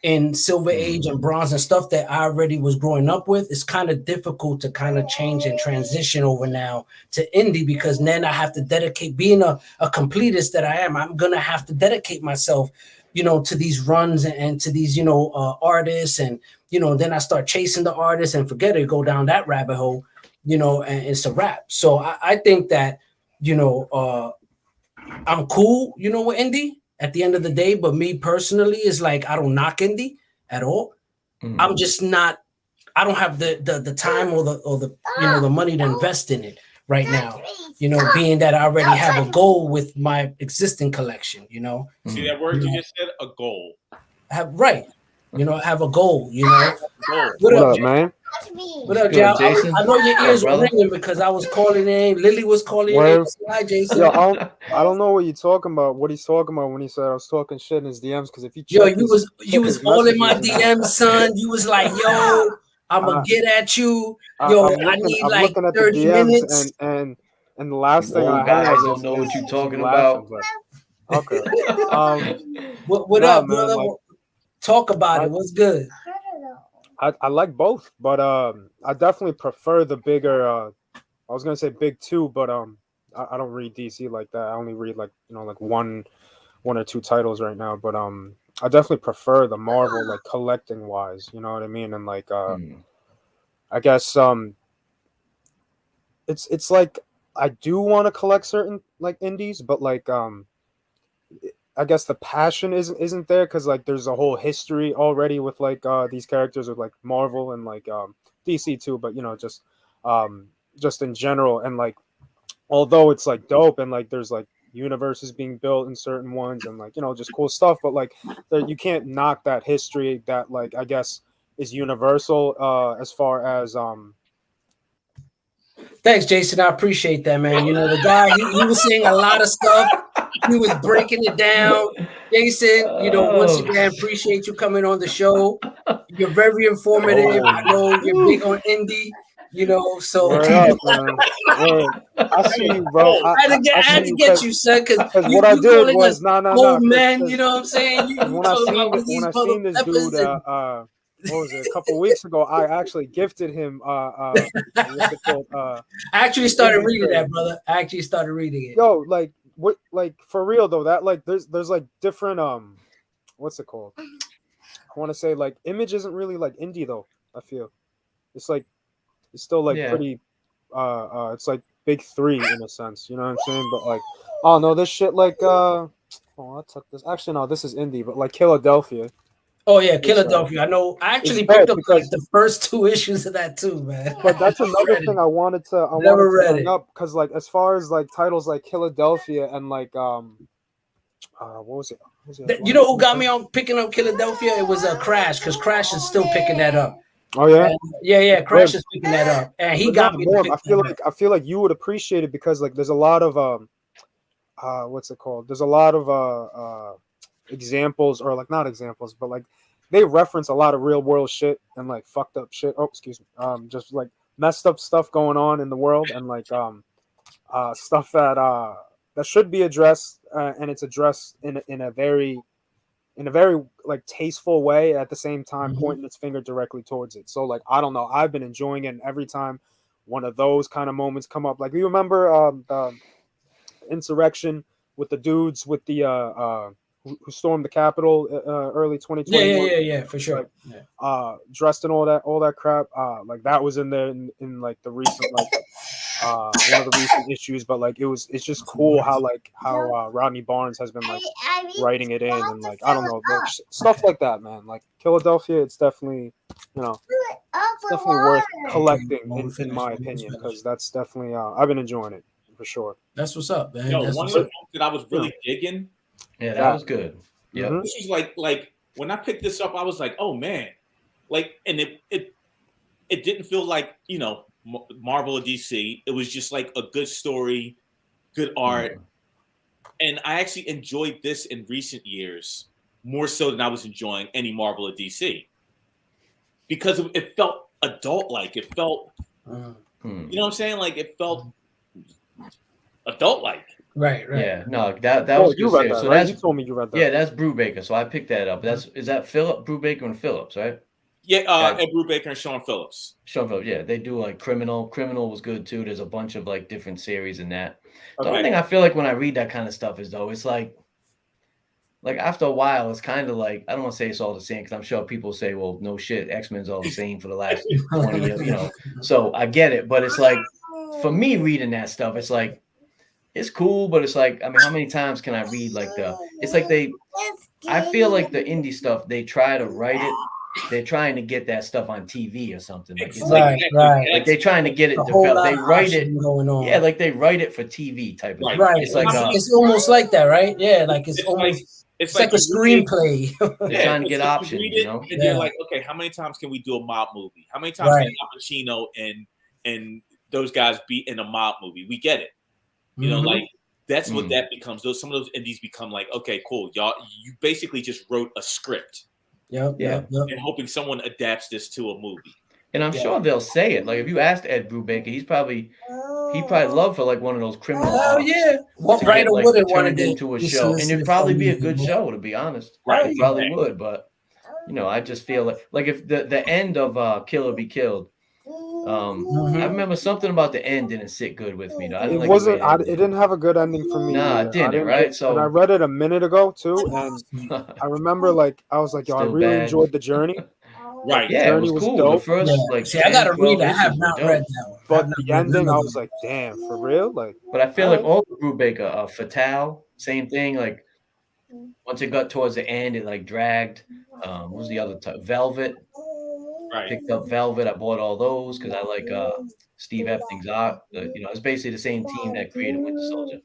in Silver Age and Bronze and stuff that I already was growing up with, it's kind of difficult to kind of change and transition over now to indie, because then I have to dedicate, being a completist that I am, I'm gonna have to dedicate myself, you know, to these runs and to these, you know, artists, and you know, then I start chasing the artists and forget it, go down that rabbit hole, you know, and it's a wrap. So I think that, you know, I'm cool, you know, with indie at the end of the day, but me personally is like, I don't knock indie at all. I'm just not, I don't have the time or the you know, the money to invest in it right now, you know, being that I already have a goal with my existing collection, you know. See that word you just said? A goal. Right. You know, I have a goal, you know. Goal. What up, man? What up, Good, Jay? Jason? I know your ears were brother? ringing because I was calling in. Lily was calling in. Hi, Jason. Yo, I don't know what you're talking about. What he's talking about when he said I was talking shit in his DMs? Because if you check, you was all in my DMs, son. You was like, yo, I'm gonna get at you. Yo, I need like 30 minutes. And the last thing I guys have don't know what you're talking laughing, about. but- okay. What up, man, brother? like, talk about it. What's good? I like both, but I definitely prefer the bigger. I was gonna say big two, but I don't read DC like that. I only read like, you know, like one or two titles right now. But I definitely prefer the Marvel, like collecting wise. You know what I mean? And like I guess it's like I do want to collect certain like indies, but like I guess the passion isn't there because like there's a whole history already with like these characters with like Marvel and like DC too, but you know, just in general. And like although it's like dope and like there's like universes being built in certain ones and like, you know, just cool stuff, but like you can't knock that history that like I guess is universal as far as Thanks, Jason. I appreciate that, man. You know, the guy, he was saying a lot of stuff. He was breaking it down. Jason, you know, once again, appreciate you coming on the show. You're very informative. I know you're big on indie, you know, so word up, man. Word. I see you, bro. I had to get you, son, because what I did was old man, you know what I'm saying? When I seen this dude what was it, a couple weeks ago, I actually gifted him what's it called? I actually started reading that, brother. I actually started reading it. Yo, like what, like for real though, that like there's like different what's it called? I want to say like Image isn't really like indie though. I feel it's like it's still like pretty it's like big three in a sense, you know what I'm saying? But like, oh no, this shit like I took this. Actually, no, this is indie, but like Philadelphia. Oh yeah, Philadelphia. I know. I actually picked up like the first 2 issues of that too, man. But that's another thing I wanted to bring up because like as far as like titles like Philadelphia and like what was it? You know who got me on picking up Philadelphia? It was a Crash, because Crash is still picking that up. Oh yeah, yeah. Crash is picking that up, and he got me. I feel like you would appreciate it because like there's a lot of what's it called? There's a lot of examples, or like not examples, but like they reference a lot of real world shit and like fucked up shit. Oh, excuse me. Just like messed up stuff going on in the world and like stuff that should be addressed and it's addressed in a very like tasteful way, at the same time pointing its finger directly towards it. So like I don't know, I've been enjoying it, and every time one of those kind of moments come up, like you remember the insurrection with the dudes with the who stormed the Capitol early 2021. Yeah, for sure. Like, dressed in all that crap. Like that was in there in like the recent like one of the recent issues. But like it's just cool how Rodney Barnes has been like writing it in, and like I don't know, like, stuff like that, man. Like Philadelphia, it's definitely worth collecting in my opinion, because that's definitely I've been enjoying it for sure. That's what's up, man. Yo, one of the books that I was really digging. Yeah, that was good. Yeah, this was like when I picked this up, I was like, oh man, like, and it didn't feel like, you know, Marvel or DC. It was just like a good story, good art, and I actually enjoyed this in recent years more so than I was enjoying any Marvel or DC, because it felt adult-like. It felt, you know what I'm saying? Like it felt adult-like. Right. Yeah, no, that was you good read series. that, So right? that's You told me you read that. yeah, that's Brubaker. So I picked that up. Is that Philip Brubaker and Phillips, right? Yeah, Ed Brubaker and Sean Phillips. Sean Phillips, yeah, they do like Criminal. Criminal was good too. There's a bunch of like different series in that. The only thing I feel like when I read that kind of stuff is though, it's like after a while, it's kind of like, I don't want to say it's all the same because I'm sure people say, well, no shit, X-Men's all the same for the last 20 years, you know. So I get it, but it's like for me reading that stuff, it's like it's cool, but it's like, I mean, how many times can I read like it's like I feel like the indie stuff, they try to write it. They're trying to get that stuff on TV or something. Like it's right. Like they're trying to get it developed. They write it going on. Yeah, like they write it for TV type of thing. Right. It's like it's almost like that, right? Yeah, like it's almost it's like a screenplay. They're trying to get options, you know. And you're like, okay, how many times can we do a mob movie? How many times can Al Pacino and those guys be in a mob movie? We get it. You know, like that's what that becomes. Some of those indies become like, okay, cool, y'all. You basically just wrote a script. Yep. And hoping someone adapts this to a movie. And I'm sure they'll say it. Like if you asked Ed Brubaker, he probably love for like one of those criminal. Oh yeah, what writer wouldn't want to get into a show? And it'd probably be a good show, to be honest. Right, it probably would. But you know, I just feel like if the end of Kill or Be Killed. I remember something about the end didn't sit good with me. Though. It didn't have a good ending for me. Nah, it didn't. Right? So and I read it a minute ago too, and I remember I was like, yo, I really enjoyed the journey. Right. Yeah, it was cool. Dope. The first See, I gotta read it. I have not read that one. But the ending, I was like, damn, for real? Like, but I feel like all the Brubaker, Fatale, same thing. Like once it got towards the end, it like dragged. What was the other type? Velvet. Right. Picked up Velvet. I bought all those because I like Steve Epstein's art. You know, it's basically the same team that created Winter Soldier.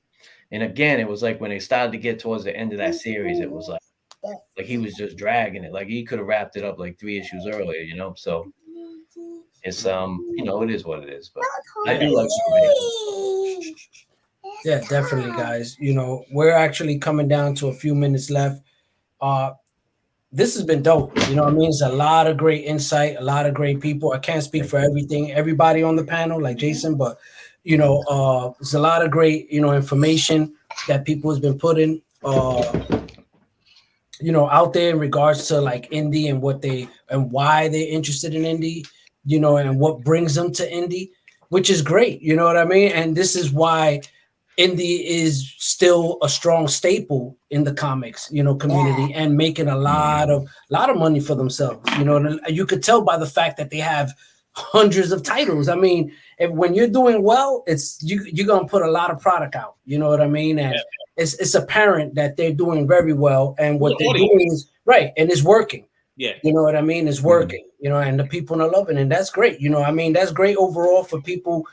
And again, it was like when they started to get towards the end of that series, it was like he was just dragging it. Like he could have wrapped it up like 3 issues earlier, you know. So it's you know, it is what it is. But I do like Brubaker. Yeah, definitely, guys. You know, we're actually coming down to a few minutes left. This has been dope. You know what I mean? It's a lot of great insight, a lot of great people. I can't speak for everybody on the panel like Jason, but you know, there's a lot of great, you know, information that people has been putting you know, out there in regards to like indie and what they and why they're interested in indie, you know, and what brings them to indie, which is great. You know what I mean? And this is why indie is still a strong staple in the comics, you know, community and making a lot of money for themselves. You know, and you could tell by the fact that they have hundreds of titles. I mean, when you're doing well, you're gonna put a lot of product out. You know what I mean? And it's apparent that they're doing very well, and what they're doing is right, and it's working. Yeah, you know what I mean? It's working. You know, and the people are loving it, and that's great. You know, I mean, that's great overall for people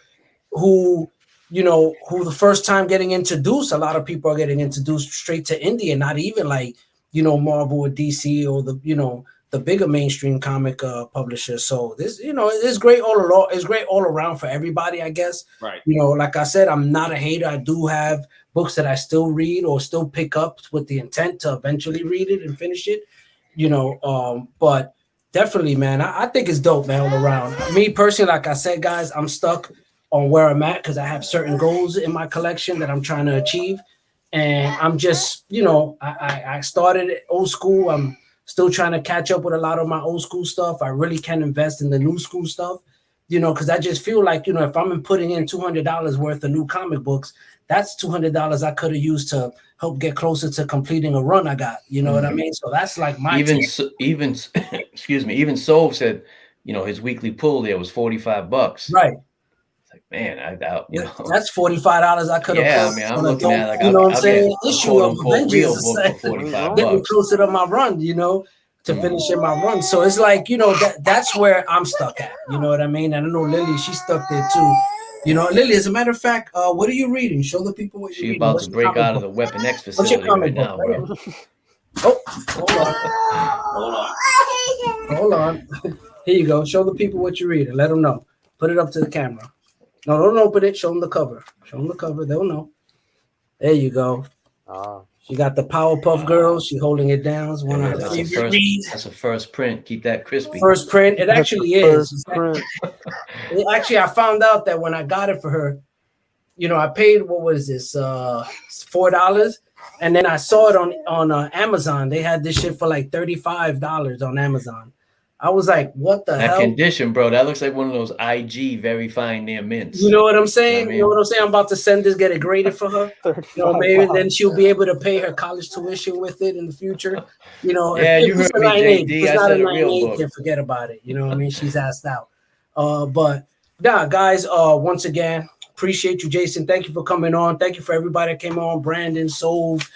who, you know, who the first time getting introduced. A lot of people are getting introduced straight to indie, and not even like, you know, Marvel or DC or the, you know, the bigger mainstream comic publishers. So this, you know, it's great all along. It's great all around for everybody, I guess. Right. You know, like I said, I'm not a hater. I do have books that I still read or still pick up with the intent to eventually read it and finish it. You know, but definitely, man, I think it's dope, man, all around. Me personally, like I said, guys, I'm stuck on where I'm at because I have certain goals in my collection that I'm trying to achieve. And I'm just, you know, I started old school. I'm still trying to catch up with a lot of my old school stuff. I really can invest in the new school stuff, you know, because I just feel like, you know, if I'm putting in $200 worth of new comic books, that's $200 I could have used to help get closer to completing a run I got. You know what I mean? So that's like my even excuse me, even Sove said, you know, his weekly pull there was $45. Right. Like, man, I doubt, you know, that's $45 I could have. Yeah, I mean, I'm looking at like, you know what I'm saying, issue of Avengers, real book for $45. Get me closer to my run, you know, to finishing my run. So it's like, you know, that's where I'm stuck at. You know what I mean? And I know Lily, she's stuck there too. You know, Lily, as a matter of fact, what are you reading? Show the people what you're reading. She's about to break out of the Weapon X facility right now, bro. Oh, hold on. Here you go. Show the people what you're reading. Let them know. Put it up to the camera. No, don't open it. Show them the cover. Show them the cover. They'll know. There you go. She got the Powerpuff Girls. She's holding it down. It's one of her favorite reads. That's a first print. Keep that crispy. First print. It actually is. Actually, I found out that when I got it for her, I paid, what was this, $4, and then I saw it on Amazon. They had this shit for like $35 on Amazon. I was like, what the hell? That condition, bro, that looks like one of those IG very fine near mints. You know what I'm saying? I mean? You know what I'm saying? I'm about to send this, get it graded for her. Maybe then she'll be able to pay her college tuition with it in the future. Yeah, you heard me, JD. I said a real book. Then forget about it. You know what I mean? She's asked out. But yeah, guys, once again, appreciate you, Jason. Thank you for coming on. Thank you for everybody that came on. Brandon, Sove,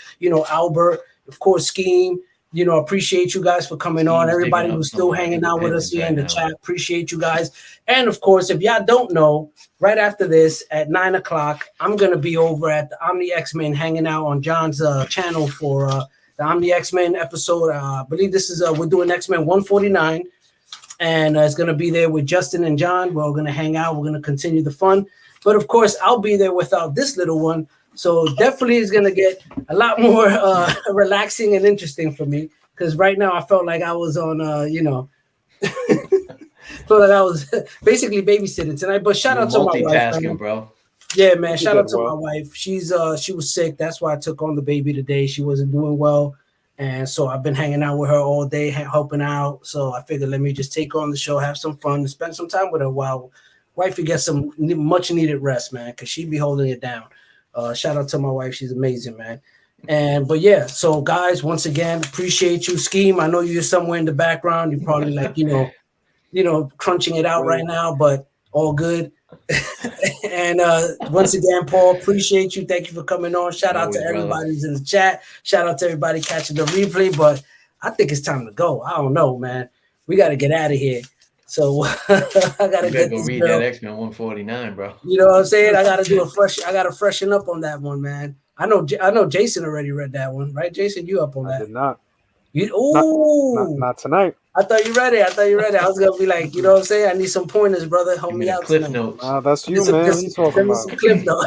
Albert, of course, Scheme. Appreciate you guys for coming on. Everybody who's still hanging out with us here in the chat. Appreciate you guys. And of course, if y'all don't know, right after this at 9:00, I'm going to be over at the Omni X-Men hanging out on John's channel for the Omni X-Men episode. I believe this is, we're doing X-Men 149. And it's going to be there with Justin and John. We're going to hang out. We're going to continue the fun. But of course, I'll be there without this little one. So definitely it's going to get a lot more relaxing and interesting for me. Because right now I felt like I was on, felt like I was basically babysitting tonight. But shout out to my wife. Multitasking, bro. Yeah, man. Shout out to my wife. She was sick. That's why I took on the baby today. She wasn't doing well. And so I've been hanging out with her all day, helping out. So I figured let me just take her on the show, have some fun, and spend some time with her while wifey gets some much needed rest, man, because she be holding it down. Shout out to my wife. She's amazing, man. But yeah, so guys, once again, appreciate you. Scheme, I know you're somewhere in the background. You're probably like, crunching it out right now, but all good. And once again, Paul, appreciate you. Thank you for coming on. Shout out to everybody who's in the chat. Shout out to everybody catching the replay. But I think it's time to go. I don't know, man. We got to get out of here. So I gotta go read that X-Men 149, bro. You know what I'm saying? I gotta freshen up on that one, man. I know Jason already read that one, right? Jason, you up on that? I did not. Not tonight. I thought you read it. I was gonna be like, you know what I'm saying? I need some pointers, brother. Help me out. Cliff notes. That's you, man. What are you talking about? Cliff note.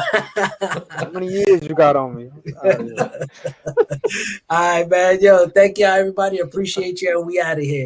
How many years you got on me? All right, man. Yo, thank you, everybody. Appreciate you. And we out of here.